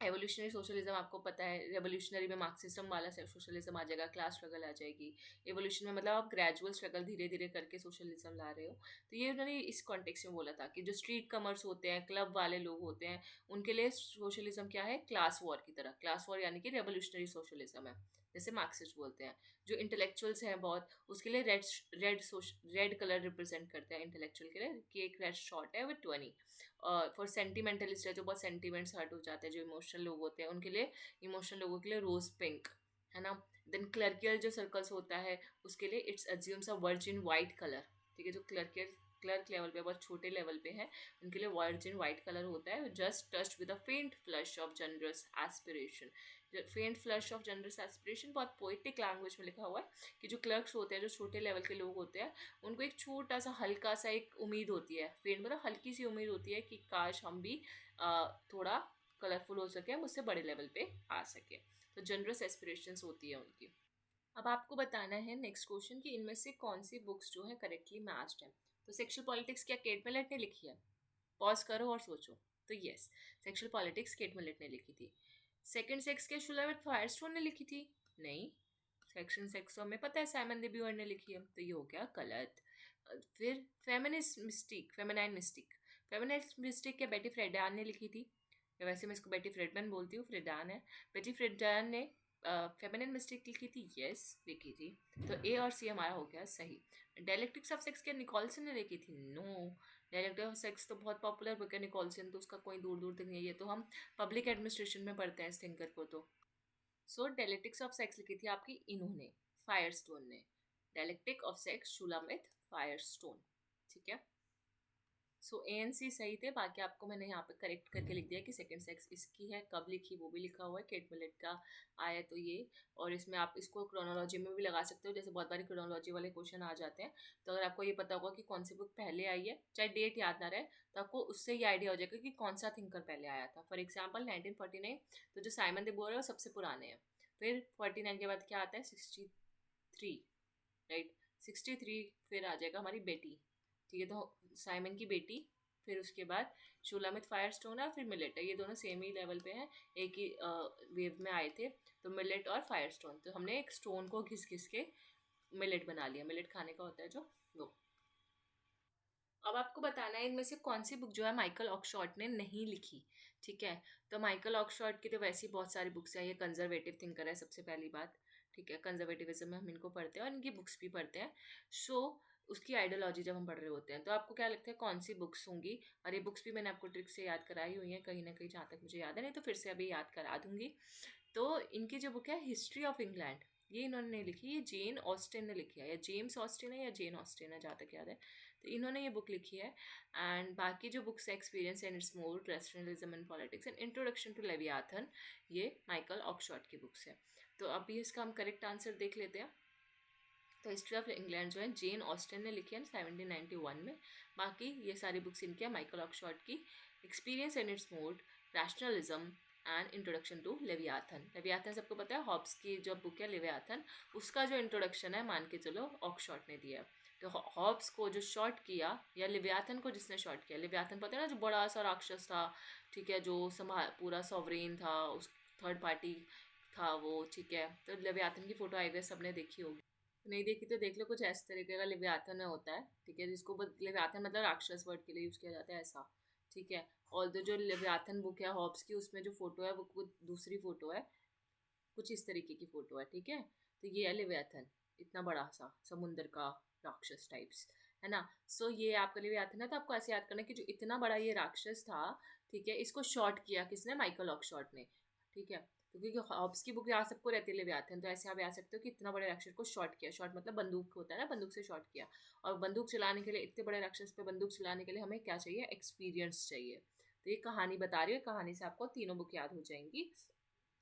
एवोल्यूशनरी सोशलिज्म आपको पता है, रेवोल्यूशनरी में मार्क्सिज्म वाला सोशलिज्म आ जाएगा, क्लास स्ट्रगल आ जाएगी। एवोल्यूशन में मतलब आप ग्रेजुअल स्ट्रगल धीरे धीरे करके सोशलिज्म ला रहे हो। तो ये उन्होंने इस कॉन्टेक्स्ट में बोला था कि जो स्ट्रीट कमर्स होते हैं, क्लब वाले लोग होते हैं, उनके लिए सोशलिज्म क्या है? क्लास वॉर की तरह। क्लास वॉर यानी कि रेवोल्यूशनरी सोशलिज्म है, जैसे मार्क्सिस्ट बोलते हैं। जो इंटेलेक्चुअल्स हैं बहुत, उसके लिए रेड कलर रिप्रेजेंट करते हैं इंटेलेक्चुअल के लिए, कि एक रेड शॉर्ट है विद 20। फॉर सेंटिमेंटलिस्ट है, जो बहुत सेंटिमेंट्स हर्ट हो जाते हैं, जो इमोशनल लोग होते हैं, उनके लिए, इमोशनल लोगों के लिए रोज पिंक, है ना। देन क्लर्कियल जो सर्कल्स होता है, उसके लिए it's assumes a virgin white colour, ठीक है। जो क्लर्क लेवल पे, बहुत छोटे लेवल पे है, उनके लिए वर्जिन वाइट कलर होता है। जस्ट टच्ड विद अ फेंट फ्लश ऑफ जनरस एस्पिरेशन। फेंट फ्लश ऑफ जनरस एस्पिरेशन बहुत पोइटिक लैंग्वेज में लिखा हुआ है कि जो क्लर्क्स होते हैं, जो छोटे लेवल के लोग होते हैं, उनको एक छोटा सा हल्का सा एक उम्मीद होती है, फेंट मतलब हल्की सी उम्मीद होती है कि काश हम भी थोड़ा कलरफुल हो सके, हम उससे बड़े लेवल पे आ सके। तो जनरस एस्पिरेशंस होती है उनकी। अब आपको बताना है नेक्स्ट क्वेश्चन कि इनमें से कौन सी बुक्स जो है करेक्टली मैच्ड है। तो सेक्सुअल पॉलिटिक्स क्या केट मिलेट ने लिखी है? पॉज करो और सोचो। तो yes, sexual politics cat millet ने लिखी थी। सेकंड सेक्स के शुलावेट फायरस्टोन ने लिखी थी? नहीं। सेक्शन सेक्स हमें पता है साइमन दे ब्यूअर ने लिखी है, तो ये हो गया गलत। फिर फेमिनाइन मिस्टिक क्या बेटी फ्रेडान ने लिखी थी? वैसे मैं इसको बेटी फ्रेडमैन बोलती हूँ, फ्रेडान है। बेटी फ्रेडान ने फेमिनिन मिस्टेक लिखी थी? यस, लिखी थी। तो ए और सी हमारा हो गया सही। डायलेक्टिक्स ऑफ सेक्स क्या निकोलसन ने लिखी थी? नो। डायलेक्टिक्स ऑफ सेक्स तो बहुत पॉपुलर बुक है निकोलसन, तो उसका कोई दूर दूर तक नहीं है, ये तो हम पब्लिक एडमिनिस्ट्रेशन में पढ़ते हैं इस थिंकर को। तो सो डायलेक्टिक्स ऑफ सेक्स लिखी थी आपकी इन्होंने, फायरस्टोन ने। डायलेक्टिक ऑफ सेक्स शुलामित फायरस्टोन, ठीक है। सो ANC सही थे, बाकी आपको मैंने यहाँ पे करेक्ट करके लिख दिया कि सेकंड सेक्स इसकी है, कब लिखी वो भी लिखा हुआ है, केट मिलेट का आया तो ये। और इसमें आप इसको क्रोनोलॉजी में भी लगा सकते हो, जैसे बहुत बारी क्रोनोलॉजी वाले क्वेश्चन आ जाते हैं। तो अगर आपको ये पता होगा कि कौन सी बुक पहले आई है, चाहे डेट याद ना रहे, तो आपको उससे ये आइडिया हो जाएगा कि कौन सा थिंकर पहले आया था। फॉर एग्जाम्पल 1949, तो जो साइमन दे बोर है वो सबसे पुराने हैं। फिर 49 के बाद क्या आता है, 63, राइट। 63 फिर आ जाएगा हमारी बेटी, ठीक है। तो साइमन की बेटी, फिर उसके बाद शूलामित फायरस्टोन है, फिर मिलेट है। ये दोनों सेम ही लेवल पे हैं, एक ही वेव में आए थे। तो मिलेट और फायरस्टोन, तो हमने एक स्टोन को घिस घिस के मिलेट बना लिया। मिलेट खाने का होता है जो, वो। अब आपको बताना है इनमें से कौन सी बुक जो है माइकल ऑक्सफोर्ड ने नहीं लिखी, ठीक है। तो माइकल ऑक्सफोर्ड की तो वैसे ही बहुत सारी बुक्स हैं। ये कंजर्वेटिव थिंकर है, सबसे पहली बात, ठीक है। कंजर्वेटिविज्म में हम इनको पढ़ते हैं और इनकी बुक्स भी पढ़ते हैं। सो उसकी आइडियोलॉजी जब हम पढ़ रहे होते हैं, तो आपको क्या लगता है कौन सी बुक्स होंगी? और ये बुक्स भी मैंने आपको ट्रिक से याद कराई हुई हैं कहीं ना कहीं, जहाँ तक मुझे याद है, नहीं तो फिर से अभी याद करा दूंगी। तो इनकी जो बुक है हिस्ट्री ऑफ इंग्लैंड, ये इन्होंने नहीं लिखी, ये जेन ऑस्टिन ने लिखी है, या जेम्स ऑस्टिन है या जेन ऑस्टिन है, जहाँ तक याद है। तो इन्होंने ये बुक लिखी है। एंड बाकी जो बुक्स है, experience and its mode, rationalism and politics and introduction to Leviathan, ये माइकल ऑक्सफोर्ड की बुक्स है। तो अभी इसका हम करेक्ट आंसर देख लेते हैं। तो हिस्ट्री ऑफ इंग्लैंड जो है जेन ऑस्टिन ने लिखी है 1791 में। बाकी ये सारी बुक्स इनकी है माइकल ऑक्सफोर्ड की। Experience and its mode, rationalism and introduction to Leviathan. Leviathan सबको पता है, हॉब्स की जो बुक है लेवियाथन, उसका जो इंट्रोडक्शन है मान के चलो ऑक्सफोर्ड ने दिया है। तो हॉब्स को जो शॉर्ट किया, या लेवियाथन को जिसने शॉर्ट किया, लेवियाथन पता है ना, जो बड़ा सा राक्षस था, ठीक है, जो पूरा सॉवरेन था, उस थर्ड पार्टी था वो, ठीक है। तो लेवियाथन की फोटो आई गेस सबने देखी होगी, नहीं देखी तो देख लो। कुछ इस तरीके का लेवियाथन में होता है, ठीक है, जिसको लेवियाथन मतलब राक्षस वर्ड के लिए यूज़ किया जाता है ऐसा, ठीक है। और जो लेवियाथन बुक है हॉब्स की, उसमें जो फोटो है वो कुछ दूसरी फोटो है, कुछ इस तरीके की फोटो है, ठीक है। तो ये है लेवियाथन, इतना बड़ा सा समुंदर का राक्षस टाइप्स, है ना। सो ये आपका लेवियाथन है। तो आपको ऐसे याद करना कि जो इतना बड़ा ये राक्षस था, ठीक है, इसको शॉर्ट किया किसने, माइकल ऑक्सफोर्ड ने, ठीक है। तो क्योंकि हॉब्स की बुक यहाँ सबको रहती है लेवियाथन, तो ऐसे आप याद सकते हो कि इतना बड़े राक्षस को शॉर्ट किया। शॉर्ट मतलब बंदूक होता है ना, बंदूक से शॉर्ट किया। और बंदूक चलाने के लिए, इतने बड़े राक्षस पे बंदूक चलाने के लिए हमें क्या चाहिए, एक्सपीरियंस चाहिए। तो ये कहानी बता रही है, कहानी से आपको तीनों बुक याद हो जाएंगी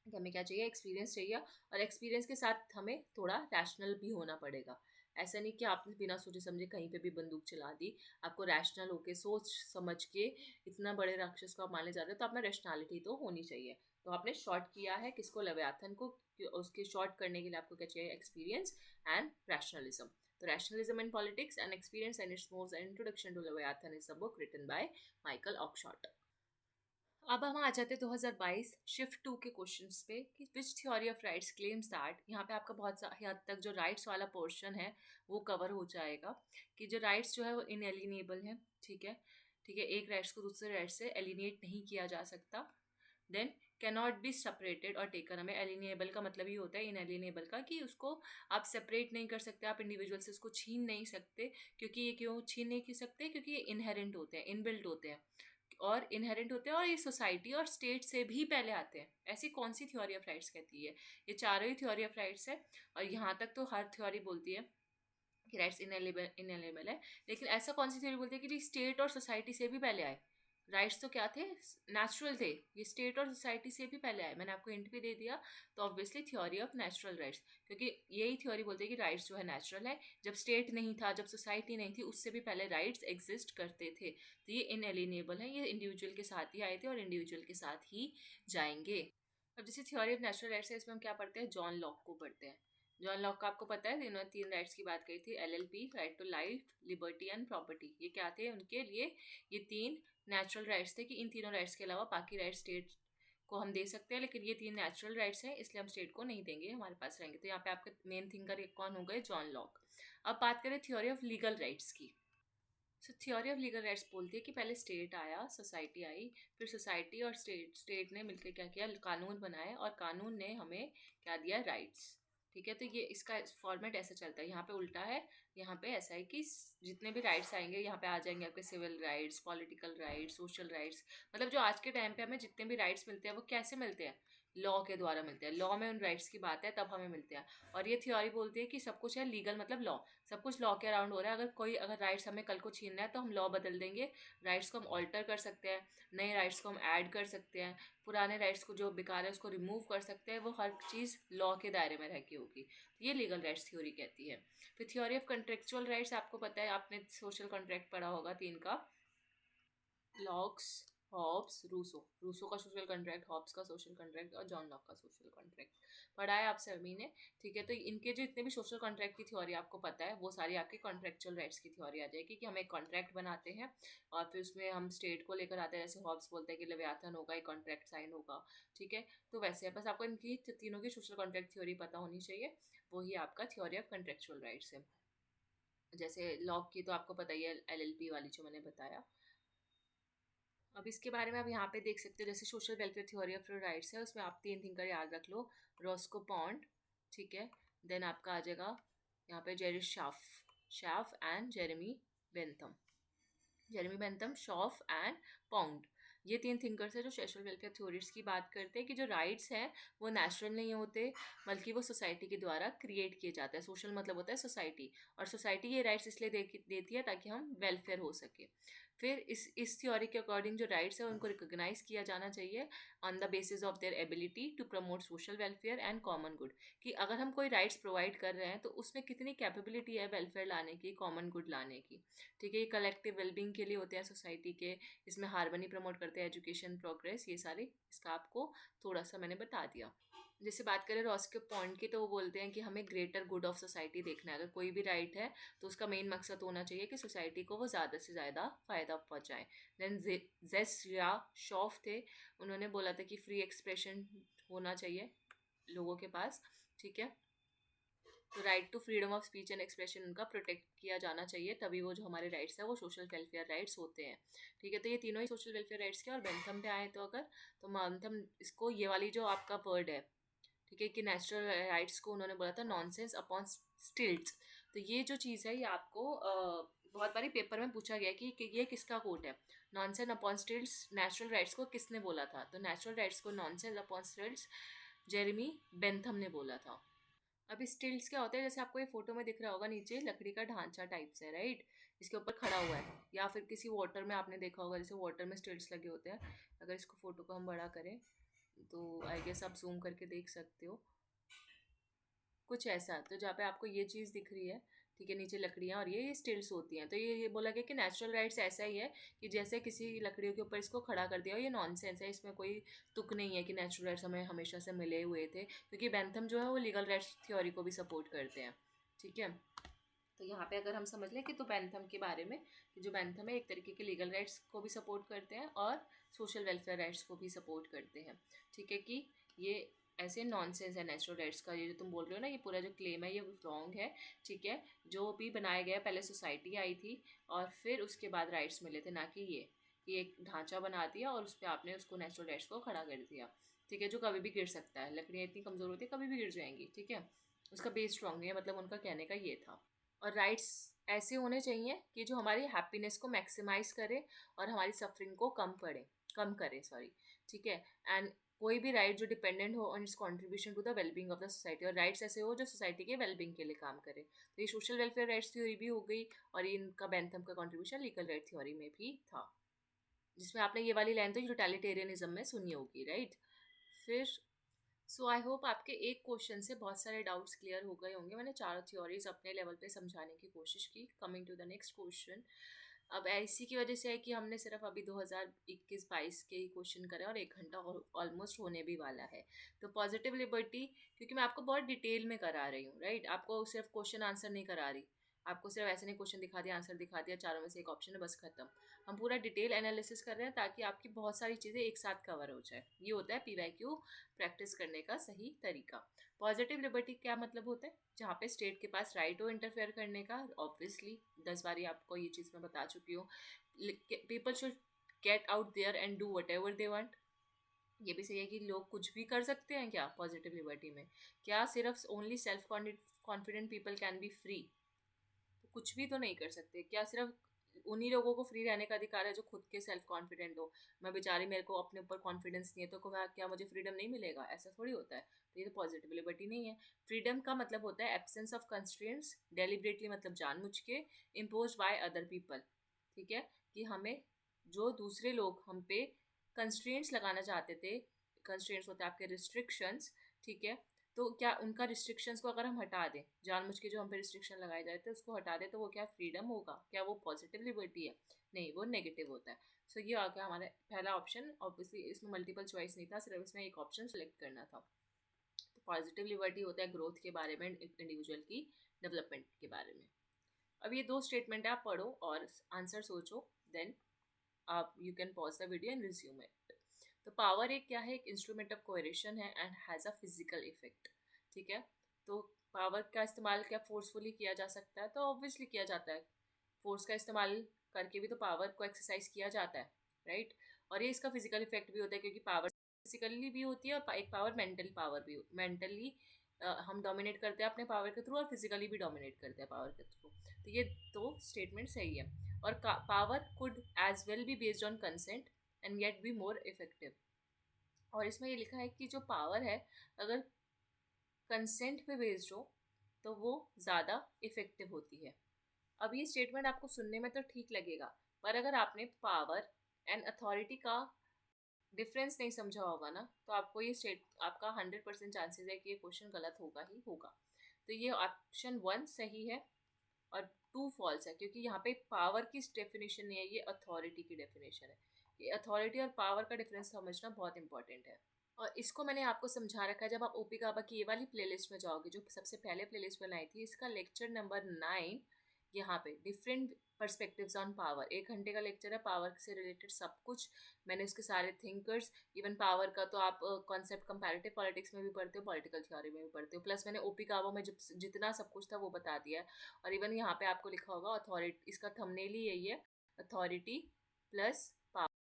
कि हमें क्या चाहिए, एक्सपीरियंस चाहिए। और एक्सपीरियंस के साथ हमें थोड़ा रैशनल भी होना पड़ेगा। ऐसा नहीं कि आपने बिना सोचे समझे कहीं पे भी बंदूक चला दी। आपको रैशनल होके सोच समझ के, इतना बड़े राक्षस को आप मानने जा रहे हो, तो आप में रैशनैलिटी तो होनी चाहिए। तो आपने शॉर्ट किया है किसको, लेवियाथन को। उसके शॉर्ट करने के लिए आपको क्या चाहिए, एक्सपीरियंस एंड रैशनलिज्म। तो rationalism in politics and experience and its modes and introduction to Leviathan is the book written by Michael Oxford. अब हम आ जाते हैं 2022 शिफ्ट 2 के क्वेश्चंस पे, कि विच theory of rights claims that. यहाँ पे आपका बहुत हद तक जो राइट्स वाला पोर्शन है वो कवर हो जाएगा, कि जो राइट्स जो है वो इनएलिनेबल है, ठीक है। ठीक है, एक राइट्स को दूसरे राइट्स से एलिनेट नहीं किया जा सकता। Then can not be separated और टेकन। हमें एलिनेबल का मतलब ये होता है इनएलिनेबल का, कि उसको आप सेपरेट नहीं कर सकते, आप इंडिविजुअल से उसको छीन नहीं सकते। क्योंकि ये क्यों छीन नहीं सकते, क्योंकि ये इनहेरेंट होते हैं, इनबिल्ट होते हैं, और इनहेरेंट होते हैं, और ये सोसाइटी और स्टेट से भी पहले आते हैं। ऐसी कौन सी थ्योरी ऑफ राइट्स कहती है? ये चारों ही थ्योरी ऑफ राइट्स है। और यहाँ तक तो हर थ्योरी बोलती है कि राइट्स इनएलिजिबल है। लेकिन ऐसा कौन सी थ्योरी बोलती है कि स्टेट और सोसाइटी से भी पहले आए? राइट्स तो क्या थे, नेचुरल थे। ये स्टेट और सोसाइटी से भी पहले आए, मैंने आपको हिंट भी दे दिया। तो obviously theory of natural rights, क्योंकि यही थ्योरी बोलती है कि राइट्स जो है नेचुरल है। जब स्टेट नहीं था, जब सोसाइटी नहीं थी, उससे भी पहले राइट्स एग्जिस्ट करते थे। तो ये इनएलिनेबल है, ये इंडिविजुअल के साथ ही आए थे और इंडिविजुअल के साथ ही जाएंगे। अब जैसे थ्योरी ऑफ नेचुरल राइट्स है, इसमें हम क्या पढ़ते हैं, जॉन लॉक को पढ़ते हैं। जॉन लॉक का आपको पता है, इन्होंने 3 राइट्स की बात कही थी, LLP, right to life, liberty and property. ये क्या थे उनके लिए, ये 3 नेचुरल राइट्स थे, कि इन तीनों राइट्स के अलावा बाकी राइट्स स्टेट को हम दे सकते हैं, लेकिन ये 3 नेचुरल राइट्स हैं, इसलिए हम स्टेट को नहीं देंगे, हमारे पास रहेंगे। तो यहाँ पे आपके मेन थिंकर कौन हो गए, जॉन लॉक। अब बात करें थ्योरी ऑफ लीगल राइट्स की। सो थ्योरी ऑफ लीगल राइट्स बोलती है कि पहले स्टेट आया, सोसाइटी आई, फिर सोसाइटी और स्टेट ने मिलकर क्या किया, कानून बनाए, और कानून ने हमें क्या दिया, राइट्स, ठीक है। तो ये इसका फॉर्मेट ऐसा चलता है। यहाँ पे उल्टा है, यहाँ पे ऐसा है कि जितने भी राइट्स आएंगे यहाँ पे आ जाएंगे आपके civil rights, political rights, social rights. मतलब जो आज के टाइम पे हमें जितने भी राइट्स मिलते हैं वो कैसे मिलते हैं, लॉ के द्वारा मिलते हैं। लॉ में उन राइट्स की बात है तब हमें मिलते हैं। और ये थ्योरी बोलती है कि सब कुछ है लीगल, मतलब लॉ, सब कुछ लॉ के अराउंड हो रहा है। अगर राइट्स हमें कल को छीनना है तो हम लॉ बदल देंगे, राइट्स को हम ऑल्टर कर सकते हैं, नए राइट्स को हम ऐड कर सकते हैं, पुराने राइट्स को जो बेकार है उसको रिमूव कर सकते हैं। वो हर चीज़ लॉ के दायरे में रह के होगी। तो ये लीगल राइट्स थ्योरी कहती है। फिर थ्योरी ऑफ कंट्रेक्चुअल राइट्स, आपको पता है, आपने सोशल कॉन्ट्रैक्ट पढ़ा होगा 3 का, लॉक्स, हॉब्स, रूसो। रूसो का सोशल कॉन्ट्रैक्ट, हॉब्स का सोशल कॉन्ट्रैक्ट और जॉन लॉक का सोशल कॉन्ट्रैक्ट पढ़ा है आप सभी ने। ठीक है, तो इनके जो इतने भी सोशल कॉन्ट्रैक्ट की थ्योरी आपको पता है वो सारी आपकी कॉन्ट्रेक्चुअल राइट्स की थ्योरी आ जाएगी कि हम एक कॉन्ट्रैक्ट बनाते हैं और फिर उसमें हम स्टेट को लेकर आते हैं। जैसे हॉब्स बोलते हैं कि लेवियाथन होगा, एक कॉन्ट्रैक्ट साइन होगा। ठीक है, तो वैसे है, बस आपको इनकी तीनों की सोशल कॉन्ट्रैक्ट थ्योरी पता होनी चाहिए। वही आपका थ्योरी ऑफ कंट्रेक्चुअल राइट्स है। जैसे लॉक की तो आपको पता ही है, एलएलपी वाली जो मैंने बताया। अब इसके बारे में आप यहाँ पे देख सकते हो, जैसे social welfare theory of rights है, उसमें आप 3 थिंकर याद रख लो। रॉस्को पॉन्ड, ठीक है, देन आपका आ जाएगा यहाँ पे Jerry shaft, shaft and Jeremy Bentham, Jeremy Bentham, शॉफ and pond. ये 3 थिंकर्स है जो सोशल वेलफेयर थ्योरीज की बात करते हैं कि जो राइट्स हैं वो नेचुरल नहीं होते, बल्कि वो सोसाइटी के द्वारा क्रिएट किए जाते हैं। सोशल मतलब होता है सोसाइटी, और सोसाइटी ये राइट्स इसलिए देती है ताकि हम वेलफेयर हो सके। फिर इस थ्योरी के अकॉर्डिंग जो राइट्स है उनको रिकोगनाइज किया जाना चाहिए on the basis of their ability to promote social welfare and common good. कि अगर हम कोई राइट्स प्रोवाइड कर रहे हैं तो उसमें कितनी कैपेबिलिटी है वेलफेयर लाने की, कॉमन गुड लाने की। ठीक है, ये कलेक्टिव वेलबींग के लिए होते हैं सोसाइटी के, इसमें हार्मनी प्रमोट करते हैं, एजुकेशन, प्रोग्रेस, ये सारे इसका आपको थोड़ा सा मैंने बता दिया। जैसे बात करें रॉस्को पॉइंट की, तो वो बोलते हैं कि हमें ग्रेटर गुड ऑफ सोसाइटी देखना है। अगर कोई भी राइट है तो उसका मेन मकसद होना चाहिए कि सोसाइटी को वो ज़्यादा से ज़्यादा फ़ायदा पहुँचाए। देन जेस या शॉफ थे, उन्होंने बोला था कि फ्री एक्सप्रेशन होना चाहिए लोगों के पास। ठीक है, तो right to freedom of speech and expression उनका प्रोटेक्ट किया जाना चाहिए, तभी वो जो हमारे राइट्स है वो सोशल वेलफेयर राइट्स होते हैं। ठीक है, तो ये तीनों ही सोशल वेलफेयर राइट्स के। और बेंथम पे आए तो अगर, तो बेंथम इसको ये वाली जो आपका वर्ड है, ठीक है, कि नेचुरल राइट्स को उन्होंने बोला था नॉनसेंस अपॉन स्टिल्ट्स। तो ये जो चीज़ है ये आपको बहुत बारी पेपर में पूछा गया कि ये किसका कोट है। Nonsense upon stilts natural rights को किसने बोला था? तो नेचुरल राइट्स को nonsense upon stilts Jeremy Bentham ने बोला था। अभी स्टिल्ट्स क्या होता है, जैसे आपको ये फोटो में दिख रहा होगा, नीचे लकड़ी का ढांचा टाइप से, राइट, इसके ऊपर खड़ा हुआ है। या फिर किसी वाटर में आपने देखा होगा, जैसे वाटर में स्टिल्ट्स लगे होते हैं। अगर इसको फोटो को हम बड़ा करें तो आई गेस आप जूम करके देख सकते हो, कुछ ऐसा। तो जहाँ पे आपको ये चीज़ दिख रही है, ठीक है, नीचे लकड़ियाँ और ये स्टिल्स होती हैं। तो ये बोला गया कि नेचुरल राइट्स ऐसा ही है कि जैसे किसी लकड़ियों के ऊपर इसको खड़ा कर दिया हो, ये नॉनसेंस है, इसमें कोई तुक नहीं है कि नेचुरल राइट्स हमें हमेशा से मिले हुए थे, क्योंकि बेंथम जो है वो लीगल राइट्स थ्योरी को भी सपोर्ट करते हैं। ठीक है, तो यहाँ पे अगर हम समझ लें कि तो बेंथम के बारे में, कि जो बेंथम है एक तरीके के लीगल राइट्स को भी सपोर्ट करते हैं और सोशल वेलफेयर राइट्स को भी सपोर्ट करते हैं। ठीक है, कि ये ऐसे नॉनसेंस है नेचुरल राइट्स का, ये जो तुम बोल रहे हो ना, ये पूरा जो क्लेम है ये रॉन्ग है। ठीक है, जो भी बनाया गया, पहले सोसाइटी आई थी और फिर उसके बाद राइट्स मिले थे, ना कि ये एक ढांचा बना दिया और उस पर आपने उसको नेचुरल राइट्स को खड़ा कर दिया। ठीक है, जो कभी भी गिर सकता है, लकड़ियाँ इतनी कमज़ोर होती है कभी भी गिर जाएंगी। ठीक है, उसका बेस स्ट्रॉन्ग नहीं है, मतलब उनका कहने का ये था। और राइट्स ऐसे होने चाहिए कि जो हमारी हैप्पीनेस को मैक्सिमाइज करे और हमारी सफरिंग को कम करे, सॉरी। ठीक है, एंड कोई भी राइट जो डिपेंडेंट हो on its contribution to the wellbeing of the society, और राइट्स ऐसे हो जो सोसाइटी के वेलबींग के लिए काम करे। तो ये सोशल वेलफेयर राइट्स थ्योरी भी हो गई, और इनका बेंथम का कंट्रीब्यूशन लीगल राइट थ्योरी में भी था, जिसमें आपने ये वाली लाइन तो यूटिलिटेरियनिज्म में सुनी होगी, राइट। फिर सो आई होप आपके एक क्वेश्चन से बहुत सारे डाउट्स क्लियर हो गए होंगे। मैंने चारों थ्योरीज अपने लेवल पे समझाने की कोशिश की। Coming to the next question, अब ऐसी की वजह से है कि हमने सिर्फ अभी 2021-22 के ही क्वेश्चन करे और 1 घंटा ऑलमोस्ट होने भी वाला है। तो पॉजिटिव लिबर्टी, क्योंकि मैं आपको बहुत डिटेल में करा रही हूँ, राइट, आपको सिर्फ क्वेश्चन आंसर नहीं करा रही, आपको सिर्फ ऐसे नहीं क्वेश्चन दिखा दिया, आंसर दिखा दिया, चारों में से एक ऑप्शन है, बस खत्म। हम पूरा डिटेल एनालिसिस कर रहे हैं ताकि आपकी बहुत सारी चीज़ें एक साथ कवर हो जाए। ये होता है PYQ प्रैक्टिस करने का सही तरीका। पॉजिटिव लिबर्टी क्या मतलब होता है? जहाँ पे स्टेट के पास राइट हो इंटरफेयर करने का, ऑब्वियसली 10 बारी आपको ये चीज़ मैं बता चुकी हूँ। People should get out there and do whatever they want. ये भी सही है कि लोग कुछ भी कर सकते हैं क्या पॉजिटिव लिबर्टी में? क्या सिर्फ only self confident people can be free? कुछ भी तो नहीं कर सकते। क्या सिर्फ उन्हीं लोगों को फ्री रहने का अधिकार है जो खुद के सेल्फ कॉन्फिडेंट हो। मैं बेचारी, मेरे को अपने ऊपर कॉन्फिडेंस नहीं है तो क्या मुझे फ्रीडम नहीं मिलेगा? ऐसा थोड़ी होता है। तो ये तो पॉजिटिव लिबर्टी नहीं है। फ्रीडम का मतलब होता है एब्सेंस ऑफ कंस्ट्रेंट्स, डेलिबरेटली मतलब जानबूझ के, इम्पोज बाय अदर पीपल। ठीक है, कि हमें जो दूसरे लोग हम पे कंस्ट्रेंट्स लगाना चाहते थे, कंस्ट्रेंट्स होते हैं आपके रिस्ट्रिक्शंस, ठीक है, तो क्या उनका रिस्ट्रिक्शंस को अगर हम हटा दें, जानबूझ के जो हम पे रिस्ट्रिक्शन लगाए जाते हैं उसको हटा दें, तो वो क्या फ्रीडम होगा? क्या वो पॉजिटिव लिबर्टी है? नहीं, वो नेगेटिव होता है। सो ये आ गया हमारा पहला ऑप्शन। ऑब्वियसली इसमें मल्टीपल चॉइस नहीं था, सिर्फ इसमें एक ऑप्शन सेलेक्ट करना था। तो पॉजिटिव लिबर्टी होता है ग्रोथ के बारे में, इंडिविजुअल की डेवलपमेंट के बारे में। अब ये दो स्टेटमेंट आप पढ़ो और आंसर सोचो, देन आप you can pause the video and resume it. तो पावर एक क्या है? एक इंस्ट्रूमेंट ऑफ कोएरेशन है and has a physical effect. ठीक है, तो पावर का इस्तेमाल क्या फोर्सफुली किया जा सकता है? तो ऑब्वियसली किया जाता है। फोर्स का इस्तेमाल करके भी तो पावर को एक्सरसाइज किया जाता है, राइट? और ये इसका फिजिकल इफेक्ट भी होता है, क्योंकि पावर फिजिकली भी होती है और एक पावर मेंटल पावर भी, मेंटली हम डोमिनेट करते हैं अपने पावर के थ्रू और फिजिकली भी डोमिनेट करते हैं पावर के थ्रू। तो ये दो स्टेटमेंट सही है। और power could as well be based on consent and get be more effective. और इसमें ये लिखा है कि जो पावर है अगर कंसेंट पे बेस्ड हो तो वो ज़्यादा इफेक्टिव होती है। अब ये स्टेटमेंट आपको सुनने में तो ठीक लगेगा, पर अगर आपने पावर एंड अथॉरिटी का डिफरेंस नहीं समझा होगा ना, तो आपको ये आपका 100% चांसेस है कि ये क्वेश्चन गलत होगा ही होगा। तो ये ऑप्शन 1 सही है और 2 फॉल्स है, क्योंकि यहाँ पे पावर की डेफिनेशन नहीं है, ये अथॉरिटी की डेफिनेशन है। ये अथॉरिटी और पावर का डिफरेंस समझना बहुत इंपॉर्टेंट है। और इसको मैंने आपको समझा रखा है। जब आप ओपी गाबा की ये वाली प्लेलिस्ट में जाओगे, जो सबसे पहले प्लेलिस्ट बनाई थी, इसका लेक्चर नंबर 9, यहाँ पे डिफरेंट पर्सपेक्टिव्स ऑन पावर, 1 घंटे का लेक्चर है पावर से रिलेटेड सब कुछ। मैंने उसके सारे थिंकर्स, इवन पावर का तो आप कॉन्सेप्ट कंपैरेटिव पॉलिटिक्स में भी पढ़ते हो, पॉलिटिकल थ्योरी में भी पढ़ते हो, प्लस मैंने ओपी गाबा में जब जितना सब कुछ था वो बता दिया है। और इवन यहाँ पे आपको लिखा होगा अथॉरिटी, इसका थंबनेल ही यही है, अथॉरिटी प्लस पावर।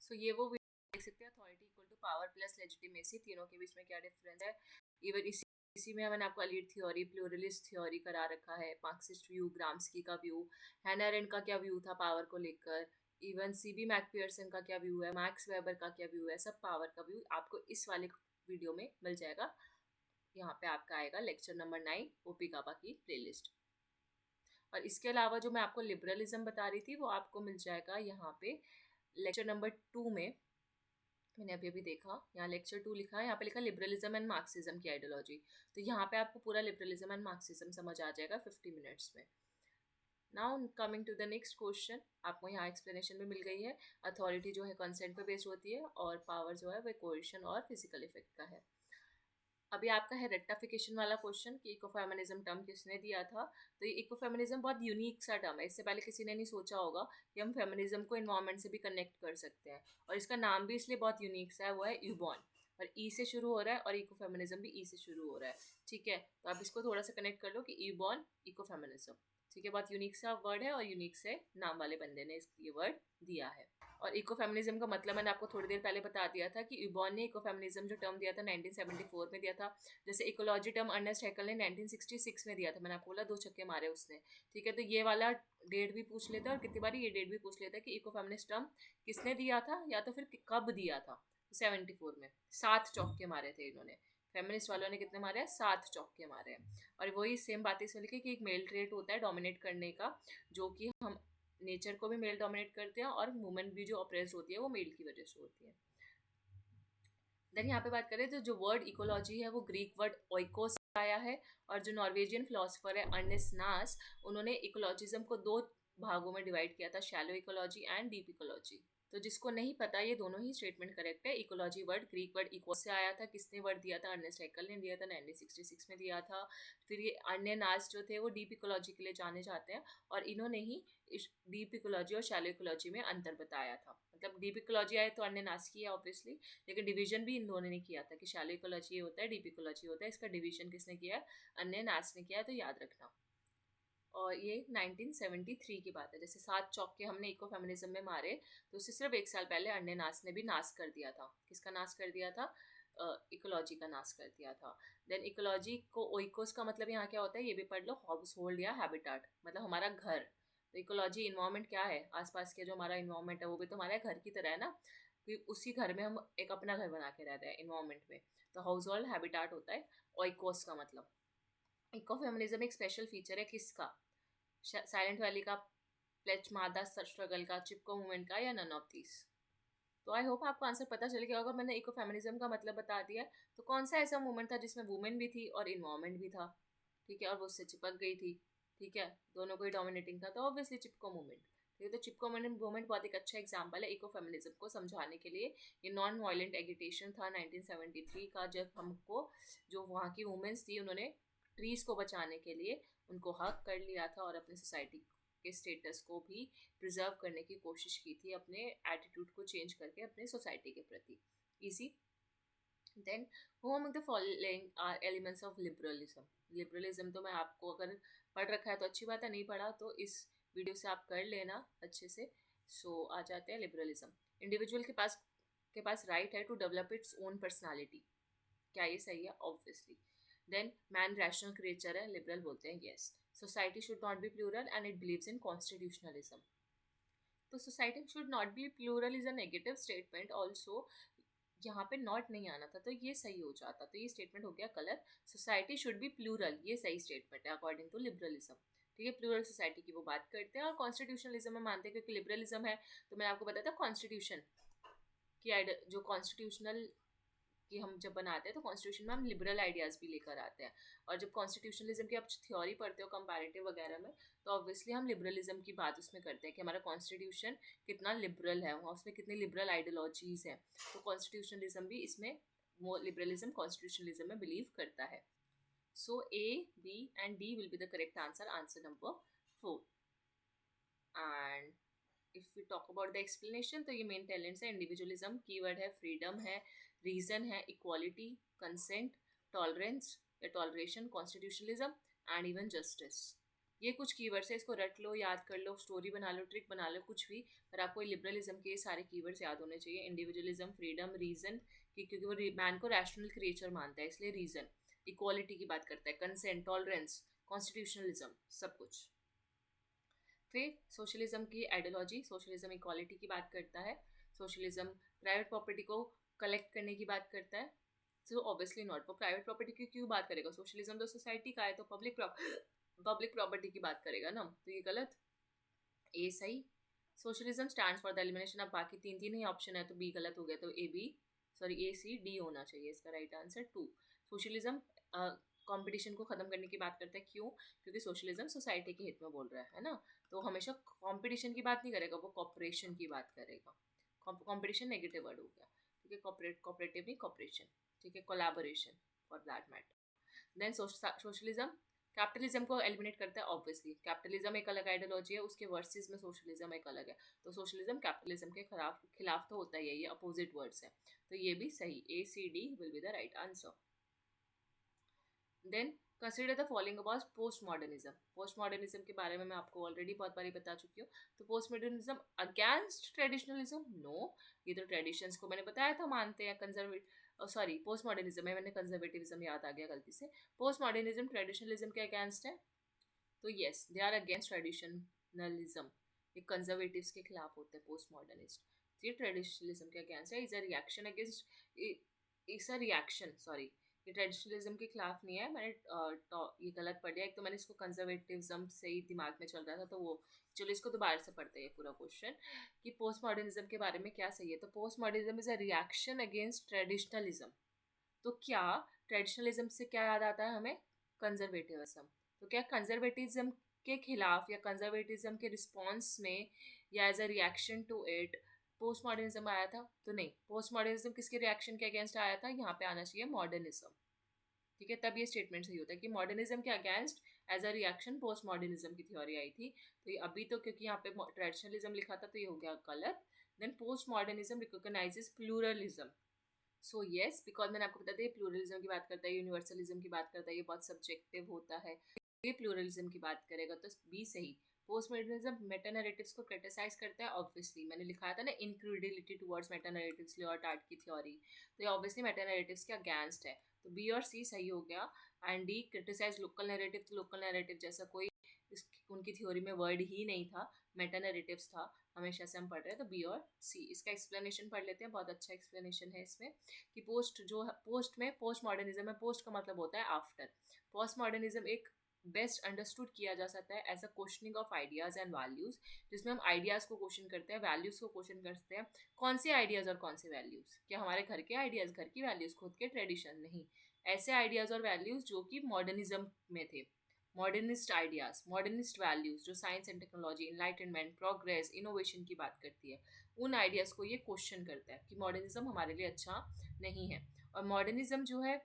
सो ये वो देख सकते हैं, authority equal to power plus legitimacy, तीनों के बीच में क्या डिफरेंस है। इवन इसी में मैंने आपको एलीट थ्योरी, प्लूरलिस्ट थ्योरी करा रखा है, मार्क्सिस्ट व्यू, ग्राम्स्की का व्यू, हैना अरेंट का क्या व्यू था पावर को लेकर, इवन सीबी मैकफियरसन का क्या व्यू है, मैक्स वेबर का क्या व्यू है, सब पावर का व्यू आपको इस वाले वीडियो में मिल जाएगा। यहाँ पे आपका आएगा लेक्चर नंबर 9 ओपी गाबा की प्लेलिस्ट। और इसके अलावा जो मैं आपको लिबरलिज्म बता रही थी वो आपको मिल जाएगा यहाँ पे लेक्चर नंबर 2 में। मैंने अभी अभी देखा, यहाँ लेक्चर 2 लिखा है, यहाँ पे लिखा लिबरलिज्म एंड मार्क्सिज्म की आइडियोलॉजी। तो यहाँ पे आपको पूरा लिबरलिज्म एंड मार्क्सिज्म समझ आ जाएगा 50 मिनट्स में। Now coming to the next question, आपको यहाँ एक्सप्लेनेशन में मिल गई है। अथॉरिटी जो है कंसेंट पे बेस्ड होती है और पावर जो है वो कोएर्शन और फिजिकल इफेक्ट का है। अभी आपका है रेक्टाफिकेशन वाला क्वेश्चन कि इकोफेमिनिज्म टर्म किसने दिया था। तो ये इकोफेमिनिज्म बहुत यूनिक सा टर्म है, इससे पहले किसी ने नहीं सोचा होगा कि हम फेमिनिज्म को इन्वायरमेंट से भी कनेक्ट कर सकते हैं। और इसका नाम भी इसलिए बहुत यूनिक सा है, वो है यूबॉन, और ई से शुरू हो रहा है और इकोफेमिनिज्म भी ई से शुरू हो रहा है। ठीक है, तो आप इसको थोड़ा सा कनेक्ट कर लो कि यूबॉन इकोफेमिनिज्म। ठीक है, बहुत यूनिक सा वर्ड है और यूनिक से नाम वाले बंदे ने ये वर्ड दिया है। और इकोफेमिनिज्म का मतलब मैंने आपको थोड़ी देर पहले बता दिया था कि यूबॉन ने इकोफेमिनिज्म जो टर्म दिया था 1974 में दिया था। जैसे इकोलॉजी टर्म अर्नेस्ट हैकल ने 1966 में दिया था, मैंने आपको बोला 2 छक्के मारे उसने। ठीक है, तो ये वाला डेट भी पूछ लेते हैं और कितनी बारी ये डेट भी पूछ लेते हैं कि इकोफेमिनिस्ट टर्म किसने दिया था या तो फिर कब दिया था। 74 में 7 चौके मारे थे इन्होंने, फेमिनिस्ट वालों ने कितने मारे हैं? 7 चौके मारे हैं। और वही सेम बात इसमें लिखी कि एक मेल ट्रेट होता है डोमिनेट करने का, जो कि हम नेचर को भी मेल डोमिनेट करते हैं और वुमेन भी जो ऑप्रेस्ड होती है वो मेल की वजह से होती है। देन यहाँ पे बात करें तो जो वर्ड इकोलॉजी है वो ग्रीक वर्ड ओइकोस से आया है, और जो नॉर्वेजियन फिलोसफर है अर्नेस्ट नास, उन्होंने इकोलॉजिज्म को 2 भागों में डिवाइड किया था, shallow ecology and deep ecology. तो जिसको नहीं पता, ये दोनों ही स्टेटमेंट करेक्ट है। Ecology word Greek word Eeco से आया था, किसने वर्ड दिया था? अर्नेस्ट हैकल ने दिया था, 1966 में दिया था। फिर ये अन्य नास जो थे वो डीप इकोलॉजी के लिए जाने जाते हैं, और इन्होंने ही डीप इकोलॉजी और शैलो इकोलॉजी में अंतर बताया था। मतलब डीप इकोलॉजी आए तो अन्य नास की है ऑब्वियसली, लेकिन डिवीजन भी इन दोनों ने किया था कि शैलो इकोलॉजी ये होता है, डीप इकोलॉजी होता है। इसका डिवीजन किसने किया है? अन्य नास ने किया है, तो याद रखना। और ये 1973 की बात है। जैसे 7 चौके हमने इको फेमिनिज्म में मारे, तो उससे सिर्फ 1 साल पहले अन्य नास ने भी नाश कर दिया था। किसका नाश कर दिया था? इकोलॉजी का नाश कर दिया था। देन इकोलॉजी को ओइकोस का मतलब यहाँ क्या होता है ये भी पढ़ लो, हाउस होल्ड या हैबिटाट मतलब हमारा घर। तो इकोलॉजी इन्वायरमेंट क्या है, आसपास के जो हमारा इन्वायरमेंट है वो भी तो हमारे घर की तरह है ना, कि उसी घर में हम एक अपना घर बना के रहते हैं इन्वायरमेंट में। तो हाउस होल्ड हैबिटाट होता है ओइकोस का मतलब। इकोफेमिनिज्म एक स्पेशल फीचर है किसका, साइलेंट वैली का, प्लेच मादा स्ट्रगल का, चिपको मूवमेंट का, या नन ऑफ दीज। तो आई होप आपको आंसर पता चल गया होगा। मैंने इको फेमिनिज्म का मतलब बता दिया। तो कौन सा ऐसा मूवमेंट था जिसमें वुमेन भी थी और इन्वायरमेंट भी था, ठीक है, और वो उससे चिपक गई थी, ठीक है, दोनों को ही डोमिनेटिंग था, तो ऑब्वियसली चिपको मूवमेंट। ठीक है, तो चिपको मूवमेंट बहुत एक अच्छा एग्जाम्पल है इको फेमिनिज्म को समझाने के लिए। ये नॉन वायलेंट एगिटेशन था 1973 का, जब हमको जो वहाँ की वुमेन्स थी उन्होंने ट्रीज को बचाने के लिए उनको हक कर लिया था और अपनी सोसाइटी के स्टेटस को भी प्रिजर्व करने की कोशिश की थी, अपने एटीट्यूड को चेंज करके अपने सोसाइटी के प्रति। Easy. Then who among the following are elements of liberalism. Liberalism तो मैं आपको अगर पढ़ रखा है तो अच्छी बात है, नहीं पढ़ा तो इस वीडियो से आप कर लेना अच्छे से। सो आ जाते हैं लिबरलिज्म। इंडिविजुअल के पास राइट है to develop its own personality. क्या ये सही है? Obviously. Then man rational creature है, लिबरल बोलते हैं yes. Society should not be plural and it believes in constitutionalism. तो society should not be plural is a negative statement also, यहाँ पे नॉट नहीं आना था तो ये सही हो जाता, तो ये स्टेटमेंट हो गया गलत। सोसाइटी शुड बी प्लूरल, ये सही स्टेटमेंट है अकॉर्डिंग टू लिबरलिज्म। ठीक है, प्लूरल सोसाइटी की वो बात करते हैं और कॉन्स्टिट्यूशनलिज्म में मानते हैं, क्योंकि लिबरलिज्म है तो मैंने आपको बताया था कॉन्स्टिट्यूशन की जो कॉन्स्टिट्यूशनल कि हम जब बनाते हैं तो कॉन्स्टिट्यूशन में हम लिबरल आइडियाज़ भी लेकर आते हैं। और जब कॉन्स्टिट्यूशनलिज्म की आप थ्योरी पढ़ते हो कंपैरेटिव वगैरह में, तो ऑब्वियसली हम लिबरलिज्म की बात उसमें करते हैं कि हमारा कॉन्स्टिट्यूशन कितना लिबरल है, वहाँ उसमें कितनी लिबरल आइडियोलॉजीज़ हैं। तो कॉन्स्टिट्यूशनलिज्म भी इसमें वो लिबरलिज्म कॉन्स्टिट्यूशनलिज्म में बिलीव करता है। So A, B and D will be the correct answer, answer number 4। And if we talk about the explanation, तो ये मेन टैलेंट्स है। इंडिविजुअलिज्म कीवर्ड है, फ्रीडम है, रीजन है, इक्वालिटी, कंसेंट, टॉलरेंस या toleration, constitutionalism and even justice. ये कुछ keywords है, इसको रट लो, याद कर लो, स्टोरी बना लो, ट्रिक बना लो, कुछ भी, पर आपको लिबरलिज्म के सारे कीवर्ड्स याद होने चाहिए। इंडिविजुअलिज्म, फ्रीडम, रीजन, क्योंकि वो मैन को रैशनल क्रिएचर मानता है इसलिए रीजन, इक्वालिटी की बात करता है, कंसेंट, टॉलरेंस, कॉन्स्टिट्यूशनलिज्म, सब कुछ। फिर सोशलिज्म की आइडियोलॉजी, सोशलिज्म इक्वालिटी की बात करता है, सोशलिज्म प्राइवेट प्रॉपर्टी को कलेक्ट करने की बात करता है। सो ऑब्वियसली नॉट, वो प्राइवेट प्रॉपर्टी की क्यों बात करेगा, सोशलिज्म तो सोसाइटी का है तो पब्लिक प्रॉपर्टी की बात करेगा ना, तो ये गलत। ए सही। Socialism stands for the elimination, अब बाकी तीन ही ऑप्शन है तो बी गलत हो गया, तो ए सी डी होना चाहिए इसका राइट आंसर 2। सोशलिज्म कंपटीशन को ख़त्म करने की बात करता है, क्यों? क्योंकि सोशलिज्म सोसाइटी के हित में बोल रहा है ना, तो हमेशा कंपटीशन की बात नहीं करेगा, वो कॉपरेशन की बात करेगा। कंपटीशन नेगेटिव वर्ड हो गया, ठीक है, कॉपरेटिव नहीं कॉपरेशन, ठीक है, collaboration for that matter. Then socialism capitalism को एलिमिनेट करता है, ऑब्वियसली कैपिटलिज्म एक अलग आइडियोलॉजी है, उसके वर्सेस में सोशलिज्म एक अलग है, तो सोशलिज्म कैपिटलिज्म के खिलाफ तो होता ही है, ये अपोजिट वर्ड्स है, तो ये भी सही, A C D will be the right answer. Then consider the following about post modernism. Post modernism के बारे में मैं आपको ऑलरेडी बहुत बारी बता चुकी हूँ। तो post modernism against traditionalism, no, ये तो ट्रेडिशंस को मैंने बताया था मानते हैं, सॉरी पोस्ट मॉडर्निज्म में मैंने कंजर्वेटिविज्म याद आ गया गलती से। पोस्ट मॉडर्निज्म ट्रेडिशनलिज्म के अगेंस्ट है, तो yes they are against traditionalism, ये कंजर्वेटिव्स के खिलाफ होते हैं पोस्ट मॉडर्निस्ट, ये ट्रेडिशनलिज्म के अगेंस्ट है, is a reaction against, is a reaction, sorry ये ट्रेडिशनलिज्म के खिलाफ नहीं है, मैंने ये गलत पढ़ लिया, एक तो मैंने इसको कंजर्वेटिव्ज्म से ही दिमाग में चल रहा था, तो वो चलो इसको दोबारा से पढ़ते हैं पूरा क्वेश्चन कि पोस्ट मॉडर्निज्म के बारे में क्या सही है। तो post modernism is a reaction against traditionalism, तो क्या ट्रेडिशनलिज्म से क्या याद आता है हमें? कंजर्वेटिविज्म। तो क्या कंजर्वेटिज्म के खिलाफ या कंजर्वेटिज्म के रिस्पॉन्स में या as a reaction to it post modernism आया था? तो नहीं, पोस्ट मॉडर्निज्म किसके रिएक्शन के अगेंस्ट आया था? यहाँ पे आना चाहिए मॉडर्निज्म, ठीक है, तब ये स्टेटमेंट सही होता है कि मॉडर्निज्म के against as a reaction post modernism की थ्योरी आई थी। तो ये अभी तो क्योंकि यहाँ पे ट्रेडिशनलिज्म लिखा था तो ये हो गया गलत। Then post modernism recognises pluralism, so yes, because मैंने आपको बता दिया प्लूरलिज्म की बात करता है, यूनिवर्सलिज्म की बात करता है, ये बहुत सब्जेक्टिव होता है, ये प्लूरलिज्म की बात करेगा तो बी सही। पोस्ट मॉडर्निज्म मेटा नैरेटिव्स को क्रिटिसाइज करता है, ऑब्वियसली मैंने लिखा था ना incredibility towards meta narratives Lyotard की थ्योरी, तो ये ऑब्वियसली मेटा नैरेटिव्स के अगेंस्ट है, तो बी और सी सही हो गया। And D criticise local narrative, तो लोकल नैरेटिव जैसा कोई उनकी थ्योरी में वर्ड ही नहीं था, मेटा नैरेटिव्स था हमेशा से हम पढ़ रहे हैं, तो बी और सी। इसका एक्सप्लेनेशन पढ़ लेते हैं, बहुत अच्छा एक्सप्लेनेशन है इसमें कि पोस्ट जो है, पोस्ट में पोस्ट मॉडर्निज्म में पोस्ट का मतलब होता है आफ्टर। पोस्ट मॉडर्निज्म एक बेस्ट अंडरस्टूड किया जा सकता है as a questioning of ideas and values, जिसमें हम आइडियाज़ को क्वेश्चन करते हैं, वैल्यूज़ को क्वेश्चन करते हैं। कौन से आइडियाज़ और कौन से वैल्यूज़? क्या हमारे घर के आइडियाज़, घर की वैल्यूज़, खुद के ट्रेडिशन? नहीं, ऐसे आइडियाज़ और वैल्यूज़ जो कि मॉडर्निज्म में थे, मॉडर्निस्ट आइडियाज़, मॉडर्निस्ट वैल्यूज़ जो science and technology, enlightenment, progress, innovation की बात करती है, उन आइडियाज़ को ये क्वेश्चन करता है कि मॉडर्निज्म हमारे लिए अच्छा नहीं है। और मॉडर्निज्म जो है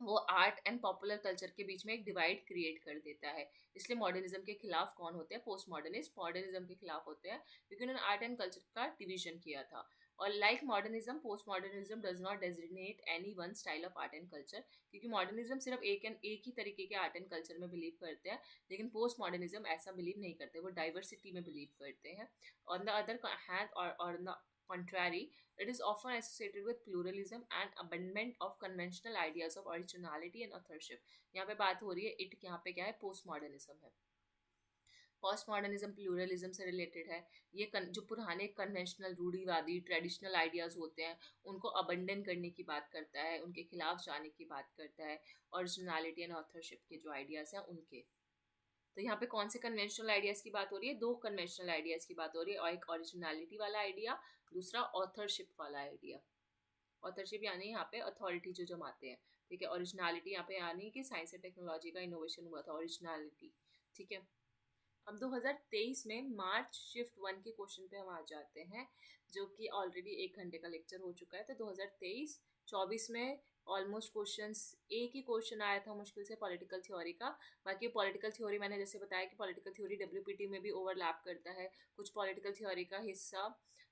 वो आर्ट एंड पॉपुलर कल्चर के बीच में एक डिवाइड क्रिएट कर देता है। इसलिए मॉडर्निज्म के खिलाफ कौन होते हैं? पोस्ट मॉडर्निस्ट मॉडर्निज्म के खिलाफ होते हैं, क्योंकि उन्होंने आर्ट एंड कल्चर का डिवीजन किया था। और like modernism, post modernism does not designate any one style of art and culture, क्योंकि मॉडर्निज्म सिर्फ एक ही तरीके के आर्ट एंड कल्चर में बिलीव करते हैं, लेकिन पोस्ट मॉडर्निज्म ऐसा बिलीव नहीं करते, वो डाइवर्सिटी में बिलीव करते हैं। ऑन द अदर हैंड और on the contrary, it is often associated with pluralism and abandonment of conventional ideas of originality and authorship। यहाँ पे बात हो रही है इट, यहाँ पे क्या है? पोस्ट मॉडर्निज्म है। पोस्ट मॉडर्निज्म प्लूरलिज्म से रिलेटेड है। ये जो पुराने कन्वेंशनल रूढ़िवादी ट्रेडिशनल आइडियाज़ होते हैं उनको अबंडन करने की बात करता है, उनके खिलाफ जाने की बात करता है, ओरिजिनलिटी एंड ऑथरशिप के जो आइडियाज़ हैं उनके। तो यहाँ पे कौन से कन्वेंशनल आइडियाज़ की बात हो रही है? दो कन्वेंशनल आइडियाज़ की बात हो रही है, और एक ओरिजिनलिटी वाला आइडिया, दूसरा ऑथरशिप वाला आइडिया। ऑथरशिप यानी यहाँ पे अथॉरिटी जो जमाते हैं, ठीक है। ओरिजिनलिटी यहाँ पे यानी कि साइंस एंड टेक्नोलॉजी का इनोवेशन हुआ था, ओरिजिनलिटी, ठीक है। अब 2023 में मार्च शिफ्ट 1 के क्वेश्चन पे हम आ जाते हैं, जो कि ऑलरेडी 1 घंटे का लेक्चर हो चुका है। तो 2023-24 में ऑलमोस्ट क्वेश्चंस एक ही क्वेश्चन आया था मुश्किल से पॉलिटिकल थ्योरी का। बाकी पॉलिटिकल थ्योरी मैंने जैसे बताया कि पॉलिटिकल थ्योरी डब्ल्यूपीटी में भी ओवरलैप करता है, कुछ पॉलिटिकल थ्योरी का हिस्सा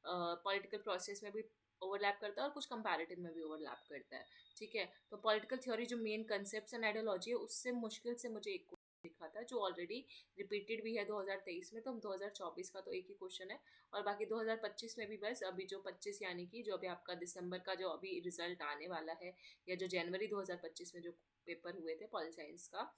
पॉलिटिकल प्रोसेस में भी ओवरलैप करता है और कुछ कंपैरेटिव में भी ओवरलैप करता है, ठीक है। तो पॉलिटिकल थ्योरी जो मेन कंसेप्ट्स एंड आइडियोलॉजी है उससे मुश्किल से मुझे एक दिखा था, जो ऑलरेडी रिपीटेड भी है 2023 में। तो 2024 का तो एक ही क्वेश्चन है, और बाकी 2025 में भी बस अभी जो 25 यानी कि जो अभी आपका दिसंबर का जो अभी रिजल्ट आने वाला है, या जो जनवरी 2025 में जो पेपर हुए थे पॉल साइंस का,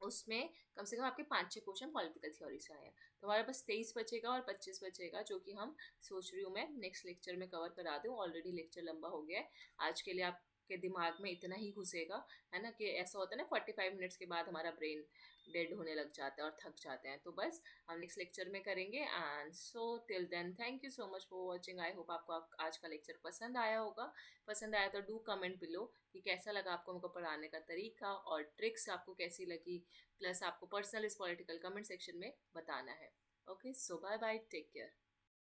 उसमें कम से कम आपके 5-6 क्वेश्चन पॉलिटिकल थ्योरी से आए हैं। तो हमारे पास 23 बचेगा और 25 बचेगा, जो कि हम सोच रही हूँ मैं नेक्स्ट लेक्चर में कवर करा दूँ। ऑलरेडी लेक्चर लंबा हो गया है, आज के लिए आपके दिमाग में इतना ही घुसेगा, है ना। कि ऐसा होता है ना 45 मिनट्स के बाद हमारा ब्रेन डेड होने लग जाता है और थक जाते हैं। तो बस हम नेक्स्ट लेक्चर में करेंगे। And so till then thank you so much for watching. I hope आपको आज का लेक्चर पसंद आया होगा। पसंद आया तो डू कमेंट बिलो कि कैसा लगा आपको, हमको पढ़ाने का तरीका और ट्रिक्स आपको कैसी लगी, प्लस आपको पर्सनल इस पॉलिटिकल कमेंट सेक्शन में बताना है। ओके, सो बाय बाय, टेक केयर।